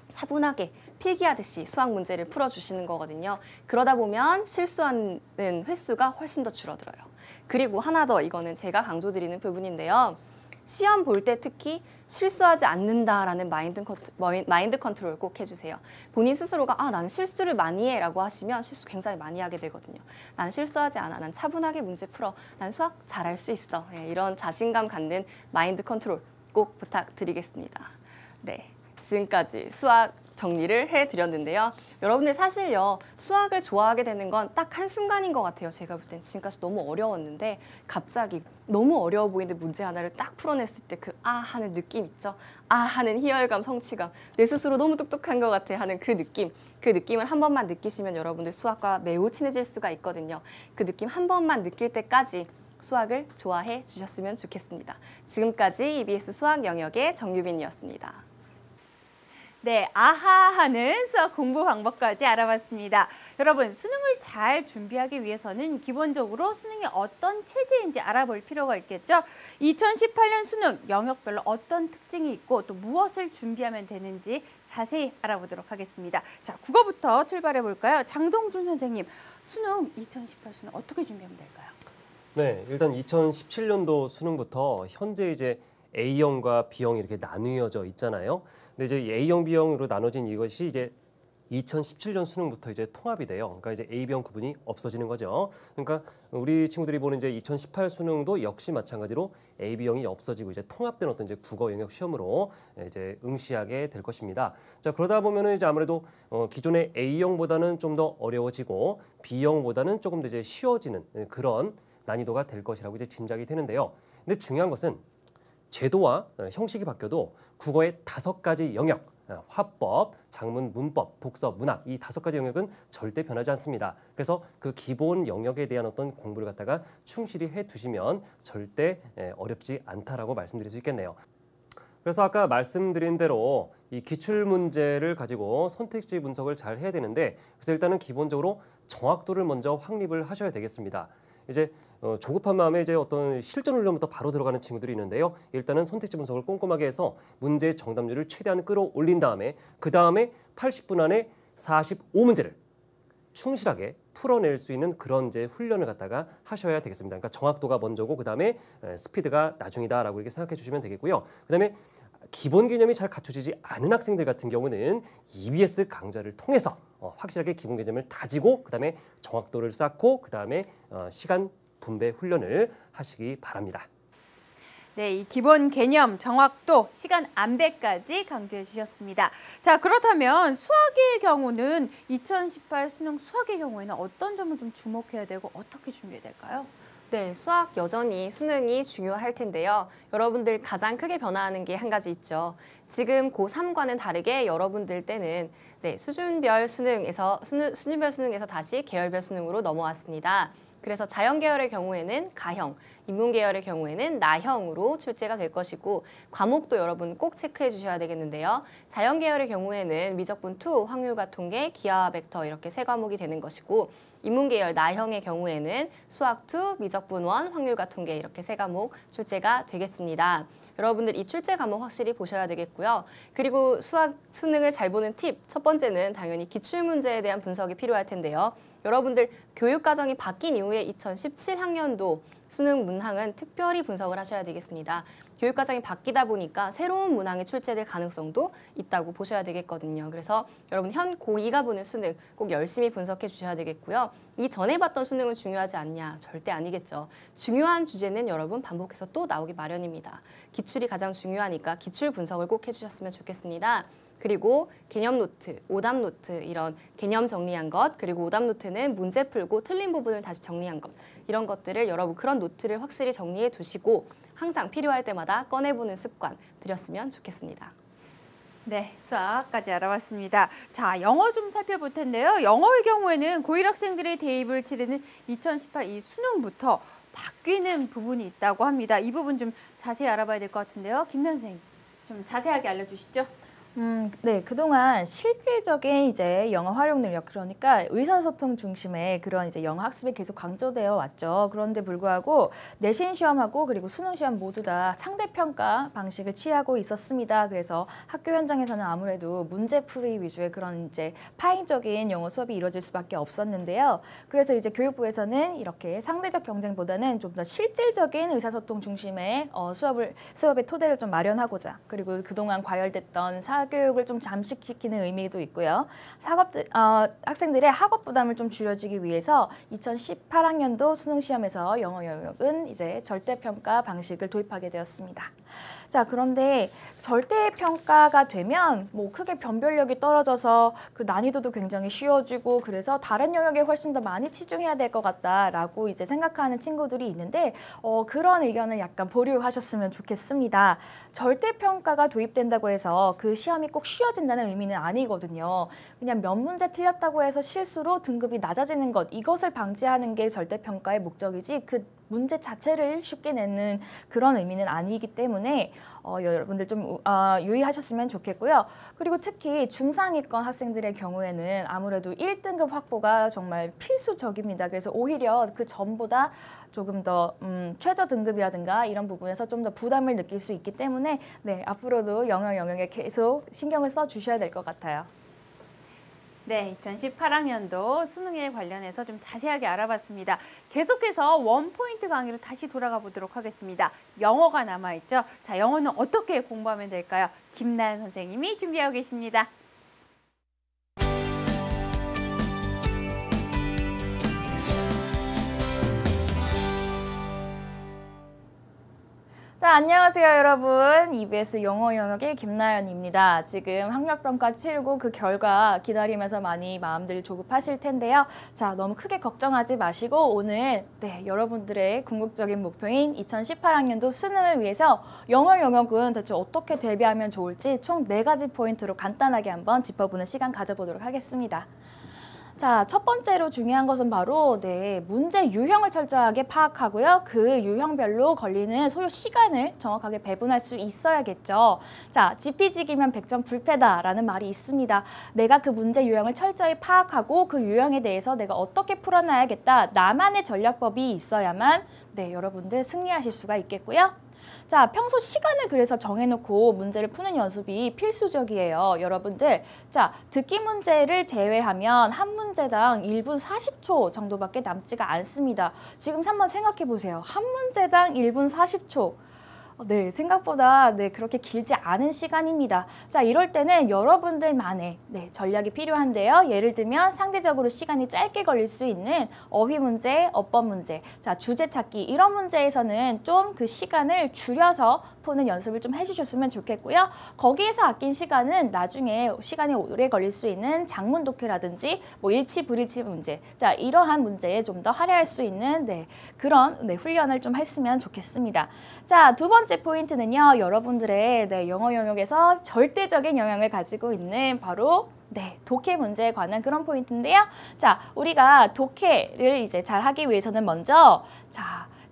차분하게 필기하듯이 수학 문제를 풀어주시는 거거든요. 그러다 보면 실수하는 횟수가 훨씬 더 줄어들어요. 그리고 하나 더 이거는 제가 강조드리는 부분인데요. 시험 볼 때 특히 실수하지 않는다라는 마인드 컨트롤 꼭 해주세요. 본인 스스로가 나는 실수를 많이 해 라고 하시면 실수 굉장히 많이 하게 되거든요. 난 실수하지 않아. 난 차분하게 문제 풀어. 난 수학 잘할 수 있어. 이런 자신감 갖는 마인드 컨트롤 꼭 부탁드리겠습니다. 네, 지금까지 수학 정리를 해드렸는데요. 여러분들 사실요, 수학을 좋아하게 되는 건 딱 한순간인 것 같아요. 제가 볼 땐 지금까지 너무 어려웠는데 갑자기 너무 어려워 보이는 문제 하나를 딱 풀어냈을 때 그 아 하는 느낌 있죠? 아 하는 희열감, 성취감, 내 스스로 너무 똑똑한 것 같아 하는 그 느낌을 한 번만 느끼시면 여러분들 수학과 매우 친해질 수가 있거든요. 그 느낌 한 번만 느낄 때까지 수학을 좋아해 주셨으면 좋겠습니다. 지금까지 EBS 수학 영역의 정유빈이었습니다. 네, 아하하는 수학 공부 방법까지 알아봤습니다. 여러분, 수능을 잘 준비하기 위해서는 기본적으로 수능이 어떤 체제인지 알아볼 필요가 있겠죠. 2018년 수능 영역별로 어떤 특징이 있고 또 무엇을 준비하면 되는지 자세히 알아보도록 하겠습니다. 자, 국어부터 출발해 볼까요? 장동준 선생님, 수능 2018 수능 어떻게 준비하면 될까요? 네, 일단 2017년도 수능부터 현재 이제 A형과 B형이 이렇게 나뉘어져 있잖아요. 근데 이제 A형, B형으로 나눠진 이것이 이제 2017년 수능부터 이제 통합이 돼요. 그러니까 이제 A, B형 구분이 없어지는 거죠. 그러니까 우리 친구들이 보는 이제 2018 수능도 역시 마찬가지로 A, B형이 없어지고 이제 통합된 어떤 이제 국어 영역 시험으로 이제 응시하게 될 것입니다. 자, 그러다 보면은 이제 아무래도 기존의 A형보다는 좀 더 어려워지고 B형보다는 조금 더 이제 쉬워지는 그런 난이도가 될 것이라고 이제 짐작이 되는데요. 근데 중요한 것은 제도와 형식이 바뀌어도 국어의 5가지 영역, 화법, 작문, 문법, 독서, 문학 이 5가지 영역은 절대 변하지 않습니다. 그래서 그 기본 영역에 대한 어떤 공부를 갖다가 충실히 해두시면 절대 어렵지 않다라고 말씀드릴 수 있겠네요. 그래서 아까 말씀드린 대로 이 기출 문제를 가지고 선택지 분석을 잘 해야 되는데 그래서 일단은 기본적으로 정확도를 먼저 확립을 하셔야 되겠습니다. 이제 조급한 마음에 이제 어떤 실전 훈련부터 바로 들어가는 친구들이 있는데요. 일단은 선택지 분석을 꼼꼼하게 해서 문제 정답률을 최대한 끌어올린 다음에 그 다음에 80분 안에 45문제를 충실하게 풀어낼 수 있는 그런 이제 훈련을 갖다가 하셔야 되겠습니다. 그러니까 정확도가 먼저고 그 다음에 스피드가 나중이다라고 이렇게 생각해 주시면 되겠고요. 그 다음에 기본 개념이 잘 갖춰지지 않은 학생들 같은 경우는 EBS 강좌를 통해서 확실하게 기본 개념을 다지고 그다음에 정확도를 쌓고 그다음에 시간 분배 훈련을 하시기 바랍니다. 네, 이 기본 개념, 정확도, 시간 안배까지 강조해 주셨습니다. 자, 그렇다면 수학의 경우는 2018 수능 수학의 경우에는 어떤 점을 좀 주목해야 되고 어떻게 준비해야 될까요? 네, 수학 여전히 수능이 중요할 텐데요. 여러분들 가장 크게 변화하는 게 한 가지 있죠. 지금 고3과는 다르게 여러분들 때는 수준별 수능에서 다시 계열별 수능으로 넘어왔습니다. 그래서 자연계열의 경우에는 가형, 인문계열의 경우에는 나형으로 출제가 될 것이고 과목도 여러분 꼭 체크해 주셔야 되겠는데요. 자연계열의 경우에는 미적분 2, 확률과 통계, 기하와 벡터 이렇게 3과목이 되는 것이고 인문계열 나형의 경우에는 수학 2, 미적분 1, 확률과 통계 이렇게 3과목 출제가 되겠습니다. 여러분들 이 출제 과목 확실히 보셔야 되겠고요. 그리고 수능을 잘 보는 팁, 첫 번째는 당연히 기출문제에 대한 분석이 필요할 텐데요. 여러분들 교육과정이 바뀐 이후에 2017 학년도 수능 문항은 특별히 분석을 하셔야 되겠습니다. 교육과정이 바뀌다 보니까 새로운 문항이 출제될 가능성도 있다고 보셔야 되겠거든요. 그래서 여러분 현 고2가 보는 수능 꼭 열심히 분석해 주셔야 되겠고요. 이전에 봤던 수능은 중요하지 않냐? 절대 아니겠죠. 중요한 주제는 여러분 반복해서 또 나오기 마련입니다. 기출이 가장 중요하니까 기출 분석을 꼭 해주셨으면 좋겠습니다. 그리고 개념 노트, 오답 노트 이런 개념 정리한 것, 그리고 오답 노트는 문제 풀고 틀린 부분을 다시 정리한 것, 이런 것들을 여러분 그런 노트를 확실히 정리해 두시고 항상 필요할 때마다 꺼내보는 습관 들였으면 좋겠습니다. 네, 수학까지 알아봤습니다. 자, 영어 좀 살펴볼 텐데요. 영어의 경우에는 고1 학생들의 대입을 치르는 2018 이 수능부터 바뀌는 부분이 있다고 합니다. 이 부분 좀 자세히 알아봐야 될 것 같은데요. 김나연 선생님, 좀 자세하게 알려주시죠. 네, 그동안 실질적인 이제 영어 활용 능력, 그러니까 의사소통 중심의 그런 이제 영어 학습이 계속 강조되어 왔죠. 그런데 불구하고 내신 시험하고 그리고 수능 시험 모두 다 상대평가 방식을 취하고 있었습니다. 그래서 학교 현장에서는 아무래도 문제풀이 위주의 그런 이제 파행적인 영어 수업이 이루어질 수밖에 없었는데요. 그래서 이제 교육부에서는 이렇게 상대적 경쟁보다는 좀 더 실질적인 의사소통 중심의 수업의 토대를 좀 마련하고자, 그리고 그동안 과열됐던 교육을 좀 잠식시키는 의미도 있고요. 학생들의 학업 부담을 좀 줄여주기 위해서 2018학년도 수능 시험에서 영어 영역은 이제 절대평가 방식을 도입하게 되었습니다. 자, 그런데 절대평가가 되면 뭐 크게 변별력이 떨어져서 그 난이도도 굉장히 쉬워지고 그래서 다른 영역에 훨씬 더 많이 치중해야 될 것 같다라고 이제 생각하는 친구들이 있는데 그런 의견은 약간 보류하셨으면 좋겠습니다. 절대평가가 도입된다고 해서 그 시험이 꼭 쉬워진다는 의미는 아니거든요. 그냥 몇 문제 틀렸다고 해서 실수로 등급이 낮아지는 것, 이것을 방지하는 게 절대평가의 목적이지 그 문제 자체를 쉽게 내는 그런 의미는 아니기 때문에 여러분들 좀 유의하셨으면 좋겠고요. 그리고 특히 중상위권 학생들의 경우에는 아무래도 1등급 확보가 정말 필수적입니다. 그래서 오히려 그 전보다 조금 더 최저 등급이라든가 이런 부분에서 좀 더 부담을 느낄 수 있기 때문에 네, 앞으로도 영역에 계속 신경을 써 주셔야 될 것 같아요. 네, 2018학년도 수능에 관련해서 좀 자세하게 알아봤습니다. 계속해서 원포인트 강의로 다시 돌아가 보도록 하겠습니다. 영어가 남아있죠? 자, 영어는 어떻게 공부하면 될까요? 김나연 선생님이 준비하고 계십니다. 자, 안녕하세요 여러분. EBS 영어 영역의 김나연입니다. 지금 학력평가 치르고 그 결과 기다리면서 많이 마음들 조급하실 텐데요. 자, 너무 크게 걱정하지 마시고 오늘 여러분들의 궁극적인 목표인 2018학년도 수능을 위해서 영어 영역은 대체 어떻게 대비하면 좋을지 총 4가지 포인트로 간단하게 한번 짚어보는 시간 가져보도록 하겠습니다. 자, 첫 번째로 중요한 것은 바로 문제 유형을 철저하게 파악하고요. 그 유형별로 걸리는 소요 시간을 정확하게 배분할 수 있어야겠죠. 자, 지피지기면 100점 불패다라는 말이 있습니다. 내가 그 문제 유형을 철저히 파악하고 그 유형에 대해서 내가 어떻게 풀어놔야겠다. 나만의 전략법이 있어야만 여러분들 승리하실 수가 있겠고요. 자, 평소 시간을 그래서 정해놓고 문제를 푸는 연습이 필수적이에요. 여러분들, 자, 듣기 문제를 제외하면 한 문제당 1분 40초 정도밖에 남지가 않습니다. 지금 한번 생각해 보세요. 한 문제당 1분 40초. 네, 생각보다 그렇게 길지 않은 시간입니다. 자, 이럴 때는 여러분들만의 전략이 필요한데요. 예를 들면 상대적으로 시간이 짧게 걸릴 수 있는 어휘 문제, 어법 문제, 자, 주제 찾기 이런 문제에서는 좀 그 시간을 줄여서 푸는 연습을 좀 해주셨으면 좋겠고요. 거기에서 아낀 시간은 나중에 시간이 오래 걸릴 수 있는 장문 독해라든지 뭐 일치, 불일치 문제, 자, 이러한 문제에 좀 더 할애할 수 있는 그런 훈련을 좀 했으면 좋겠습니다. 자, 두 번째 포인트는요. 여러분들의 영어 영역에서 절대적인 영향을 가지고 있는 바로 독해 문제에 관한 그런 포인트인데요. 자, 우리가 독해를 이제 잘 하기 위해서는 먼저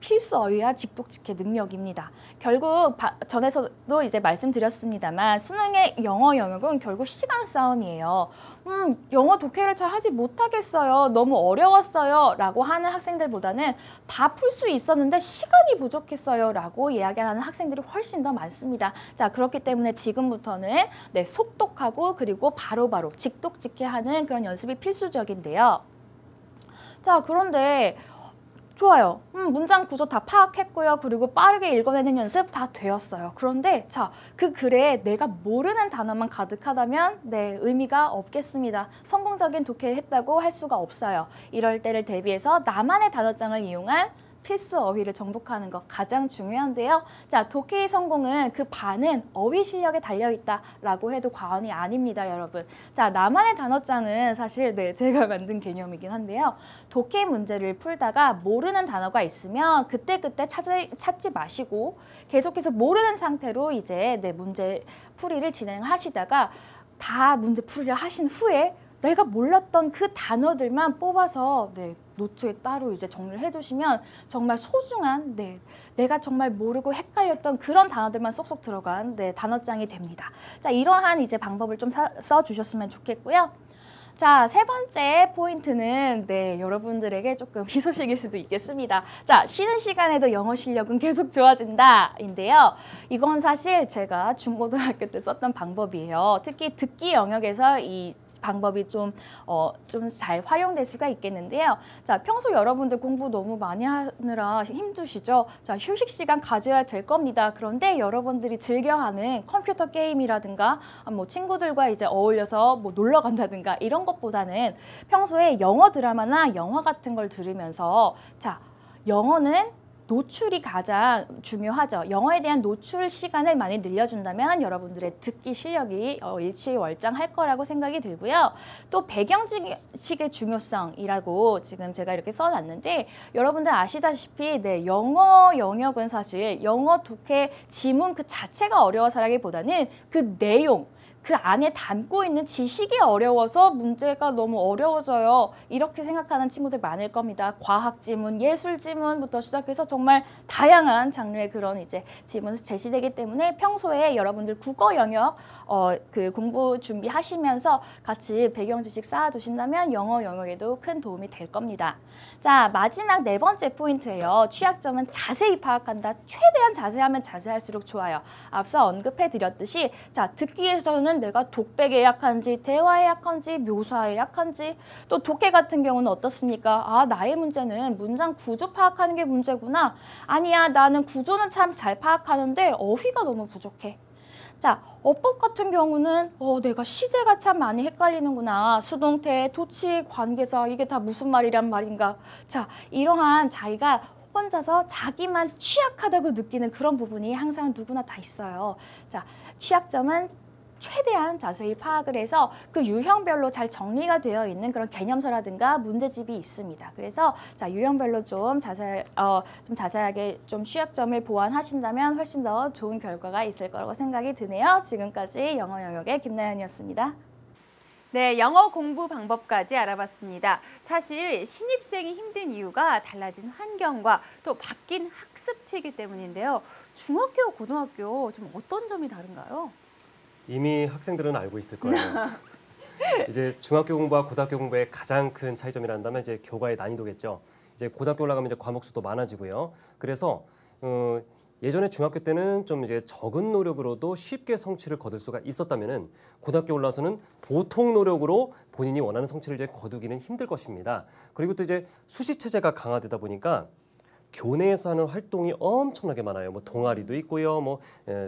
필수 어휘와 직독직해 능력입니다. 결국 전에서도 이제 말씀드렸습니다만 수능의 영어 영역은 결국 시간 싸움이에요. 영어 독해를 잘 하지 못하겠어요. 너무 어려웠어요. 라고 하는 학생들보다는 다 풀 수 있었는데 시간이 부족했어요. 라고 이야기하는 학생들이 훨씬 더 많습니다. 자, 그렇기 때문에 지금부터는 속독하고 그리고 바로바로 직독직해하는 그런 연습이 필수적인데요. 자, 그런데 좋아요. 문장 구조 다 파악했고요. 그리고 빠르게 읽어내는 연습 다 되었어요. 그런데 자, 그 글에 내가 모르는 단어만 가득하다면 의미가 없겠습니다. 성공적인 독해했다고 할 수가 없어요. 이럴 때를 대비해서 나만의 단어장을 이용한 필수 어휘를 정복하는 것 가장 중요한데요. 자, 독해의 성공은 그 반은 어휘 실력에 달려있다라고 해도 과언이 아닙니다, 여러분. 자, 나만의 단어장은 사실 제가 만든 개념이긴 한데요. 독해 문제를 풀다가 모르는 단어가 있으면 그때그때 찾지 마시고 계속해서 모르는 상태로 이제 문제 풀이를 진행하시다가 다 문제 풀이를 하신 후에 내가 몰랐던 그 단어들만 뽑아서 노트에 따로 이제 정리를 해두시면 정말 소중한 내가 정말 모르고 헷갈렸던 그런 단어들만 쏙쏙 들어간 단어장이 됩니다. 자, 이러한 이제 방법을 좀 써주셨으면 좋겠고요. 자, 세 번째 포인트는 여러분들에게 조금 희소식일 수도 있겠습니다. 자, 쉬는 시간에도 영어 실력은 계속 좋아진다인데요. 이건 사실 제가 중고등학교 때 썼던 방법이에요. 특히 듣기 영역에서 이 방법이 좀 잘 활용될 수가 있겠는데요. 자, 평소 여러분들 공부 너무 많이 하느라 힘드시죠? 자, 휴식 시간 가져야 될 겁니다. 그런데 여러분들이 즐겨하는 컴퓨터 게임이라든가 뭐 친구들과 이제 어울려서 뭐 놀러 간다든가 이런 것보다는 평소에 영어 드라마나 영화 같은 걸 들으면서 자, 영어는 노출이 가장 중요하죠. 영어에 대한 노출 시간을 많이 늘려준다면 여러분들의 듣기 실력이 일취월장할 거라고 생각이 들고요. 또 배경지식의 중요성이라고 지금 제가 이렇게 써놨는데 여러분들 아시다시피 네, 영어 영역은 사실 영어 독해 지문 그 자체가 어려워서라기보다는 그 내용 그 안에 담고 있는 지식이 어려워서 문제가 너무 어려워져요. 이렇게 생각하는 친구들 많을 겁니다. 과학 지문, 예술 지문부터 시작해서 정말 다양한 장르의 그런 이제 지문이 제시되기 때문에 평소에 여러분들 국어 영역 그 공부 준비하시면서 같이 배경 지식 쌓아두신다면 영어 영역에도 큰 도움이 될 겁니다. 자, 마지막 네 번째 포인트예요. 취약점은 자세히 파악한다. 최대한 자세하면 자세할수록 좋아요. 앞서 언급해 드렸듯이 자, 듣기에서는 내가 독백에 약한지 대화에 약한지 묘사에 약한지 또 독해 같은 경우는 어떻습니까? 아, 나의 문제는 문장 구조 파악하는 게 문제구나. 아니야, 나는 구조는 참 잘 파악하는데 어휘가 너무 부족해. 자, 어법 같은 경우는 내가 시제가 참 많이 헷갈리는구나. 수동태, 토치, 관계사 이게 다 무슨 말이란 말인가. 자, 이러한 자기가 혼자서 자기만 취약하다고 느끼는 그런 부분이 항상 누구나 다 있어요. 자, 취약점은 최대한 자세히 파악을 해서 그 유형별로 잘 정리가 되어 있는 그런 개념서라든가 문제집이 있습니다. 그래서 자, 유형별로 좀 자세하게 좀 취약점을 보완하신다면 훨씬 더 좋은 결과가 있을 거라고 생각이 드네요. 지금까지 영어 영역의 김나연이었습니다. 네, 영어 공부 방법까지 알아봤습니다. 사실 신입생이 힘든 이유가 달라진 환경과 또 바뀐 학습체이기 때문인데요. 중학교, 고등학교 좀 어떤 점이 다른가요? 이미 학생들은 알고 있을 거예요. 이제 중학교 공부와 고등학교 공부의 가장 큰 차이점이란다면 이제 교과의 난이도겠죠. 이제 고등학교 올라가면 이제 과목 수도 많아지고요. 그래서 예전에 중학교 때는 좀 이제 적은 노력으로도 쉽게 성취를 거둘 수가 있었다면은 고등학교 올라서는 보통 노력으로 본인이 원하는 성취를 이제 거두기는 힘들 것입니다. 그리고 또 이제 수시 체제가 강화되다 보니까 교내에서 하는 활동이 엄청나게 많아요. 뭐 동아리도 있고요, 뭐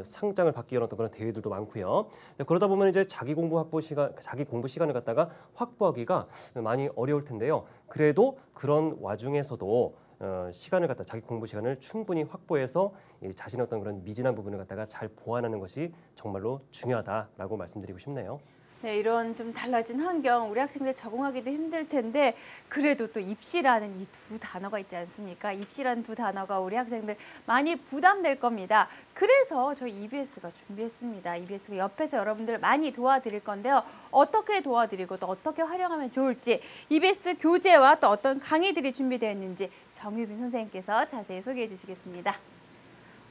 상장을 받기 위한 어떤 그런 대회들도 많고요. 그러다 보면 이제 자기 공부 시간을 갖다가 확보하기가 많이 어려울 텐데요. 그래도 그런 와중에서도 시간을 갖다 자기 공부 시간을 충분히 확보해서 자신의 어떤 그런 미진한 부분을 갖다가 잘 보완하는 것이 정말로 중요하다라고 말씀드리고 싶네요. 네, 이런 좀 달라진 환경, 우리 학생들 적응하기도 힘들 텐데 그래도 또 입시라는 이 두 단어가 있지 않습니까? 입시라는 두 단어가 우리 학생들 많이 부담될 겁니다. 그래서 저희 EBS가 준비했습니다. EBS가 옆에서 여러분들 많이 도와드릴 건데요. 어떻게 도와드리고 또 어떻게 활용하면 좋을지 EBS 교재와 또 어떤 강의들이 준비되어 있는지 정유빈 선생님께서 자세히 소개해 주시겠습니다.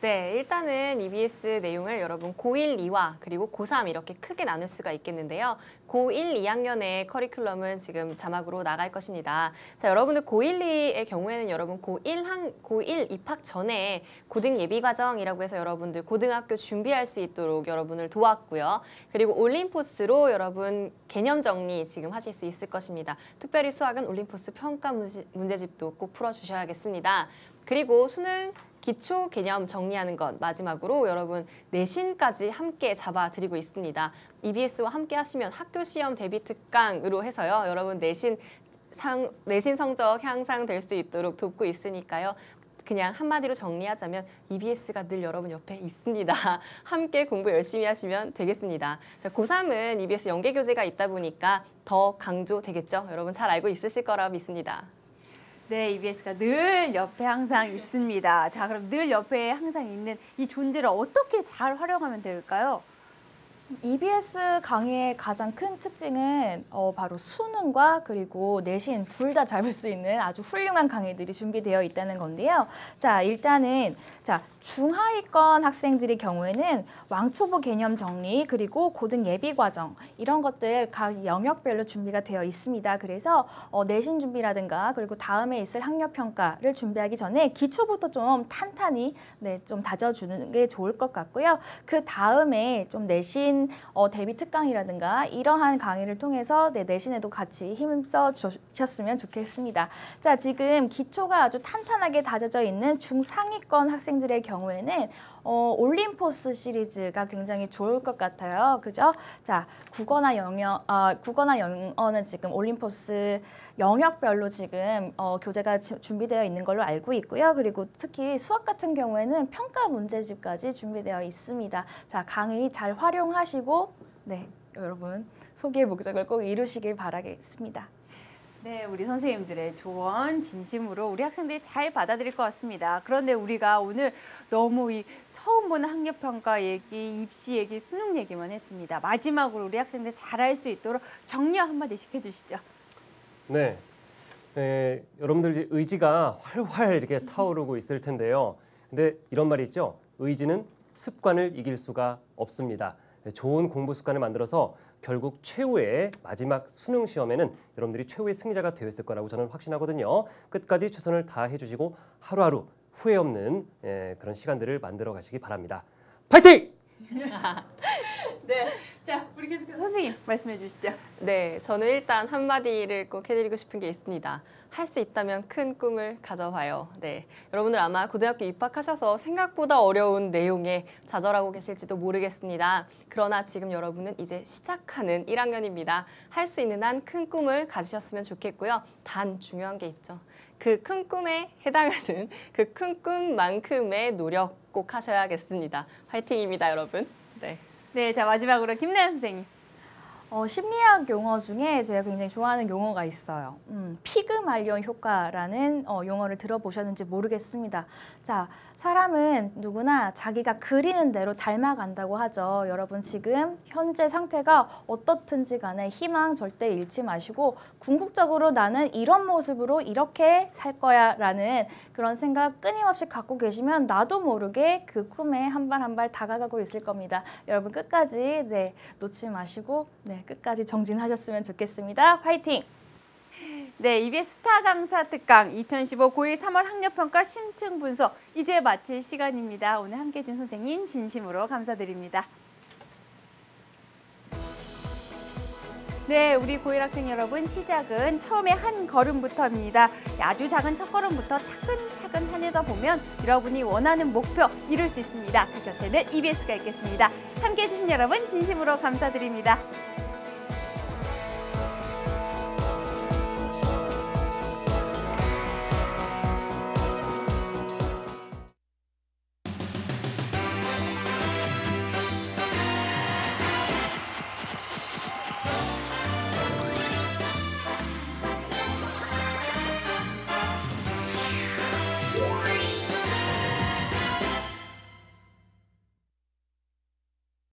네, 일단은 EBS 내용을 여러분 고1, 2화 그리고 고3 이렇게 크게 나눌 수가 있겠는데요. 고1, 2학년의 커리큘럼은 지금 자막으로 나갈 것입니다. 자, 여러분들 고1, 2의 경우에는 여러분 고1 입학 전에 고등 예비과정이라고 해서 여러분들 고등학교 준비할 수 있도록 여러분을 도왔고요. 그리고 올림포스로 여러분 개념 정리 지금 하실 수 있을 것입니다. 특별히 수학은 올림포스 평가 문제집도 꼭 풀어주셔야겠습니다. 그리고 수능 기초 개념 정리하는 것 마지막으로 여러분 내신까지 함께 잡아드리고 있습니다. EBS와 함께 하시면 학교 시험 대비 특강으로 해서요. 여러분 내신 성적 향상될 수 있도록 돕고 있으니까요. 그냥 한마디로 정리하자면 EBS가 늘 여러분 옆에 있습니다. 함께 공부 열심히 하시면 되겠습니다. 자, 고3은 EBS 연계교재가 있다 보니까 더 강조되겠죠. 여러분 잘 알고 있으실 거라 믿습니다. 네, EBS가 늘 옆에 항상 있습니다. 자, 그럼 늘 옆에 항상 있는 이 존재를 어떻게 잘 활용하면 될까요? EBS 강의의 가장 큰 특징은 바로 수능과 그리고 내신 둘 다 잡을 수 있는 아주 훌륭한 강의들이 준비되어 있다는 건데요. 자, 일단은 중하위권 학생들의 경우에는 왕초보 개념 정리 그리고 고등 예비 과정 이런 것들 각 영역별로 준비가 되어 있습니다. 그래서 내신 준비라든가 그리고 다음에 있을 학력 평가를 준비하기 전에 기초부터 좀 탄탄히 좀 다져주는 게 좋을 것 같고요. 그 다음에 좀 내신 대비 특강이라든가 이러한 강의를 통해서 내신에도 같이 힘써 주셨으면 좋겠습니다. 자, 지금 기초가 아주 탄탄하게 다져져 있는 중상위권 학생들의 경우에는 올림포스 시리즈가 굉장히 좋을 것 같아요. 그죠? 자, 국어나 영어는 지금 올림포스 영역별로 지금 교재가 준비되어 있는 걸로 알고 있고요. 그리고 특히 수학 같은 경우에는 평가 문제집까지 준비되어 있습니다. 자, 강의 잘 활용하시고 네, 여러분 소기의 목적을 꼭 이루시길 바라겠습니다. 네, 우리 선생님들의 조언 진심으로 우리 학생들이 잘 받아들일 것 같습니다. 그런데 우리가 오늘 너무 처음 보는 학력평가 얘기, 입시 얘기, 수능 얘기만 했습니다. 마지막으로 우리 학생들 잘할 수 있도록 격려 한마디씩 해주시죠. 네, 여러분들 이제 의지가 활활 이렇게 타오르고 있을 텐데요. 근데 이런 말이 있죠. 의지는 습관을 이길 수가 없습니다. 좋은 공부 습관을 만들어서 결국 최후의 마지막 수능 시험에는 여러분들이 최후의 승리자가 되었을 거라고 저는 확신하거든요. 끝까지 최선을 다해 주시고 하루하루 후회 없는 그런 시간들을 만들어 가시기 바랍니다. 파이팅! 네, 자 우리 계속해서 선생님 말씀해 주시죠. 네, 저는 일단 한마디를 꼭 해드리고 싶은 게 있습니다. 할 수 있다면 큰 꿈을 가져봐요. 네, 여러분들 아마 고등학교 입학하셔서 생각보다 어려운 내용에 좌절하고 계실지도 모르겠습니다. 그러나 지금 여러분은 이제 시작하는 1학년입니다. 할 수 있는 한 큰 꿈을 가지셨으면 좋겠고요. 단 중요한 게 있죠. 그 큰 꿈에 해당하는 그 큰 꿈만큼의 노력 꼭 하셔야겠습니다. 화이팅입니다, 여러분. 네. 네, 자 마지막으로 김나연 선생님. 심리학 용어 중에 제가 굉장히 좋아하는 용어가 있어요. 피그말리온 효과라는 용어를 들어보셨는지 모르겠습니다. 자, 사람은 누구나 자기가 그리는 대로 닮아간다고 하죠. 여러분 지금 현재 상태가 어떻든지 간에 희망 절대 잃지 마시고 궁극적으로 나는 이런 모습으로 이렇게 살 거야 라는 그런 생각 끊임없이 갖고 계시면 나도 모르게 그 꿈에 한 발 한 발 다가가고 있을 겁니다. 여러분 끝까지 놓지 마시고 끝까지 정진하셨으면 좋겠습니다. 화이팅! 네, EBS 스타 강사 특강 2015 고1 3월 학력평가 심층 분석 이제 마칠 시간입니다. 오늘 함께해 준 선생님 진심으로 감사드립니다. 네, 우리 고1 학생 여러분 시작은 처음에 한 걸음부터입니다. 아주 작은 첫 걸음부터 차근차근 해내다 보면 여러분이 원하는 목표 이룰 수 있습니다. 그 곁에 늘 EBS가 있겠습니다. 함께해 주신 여러분 진심으로 감사드립니다.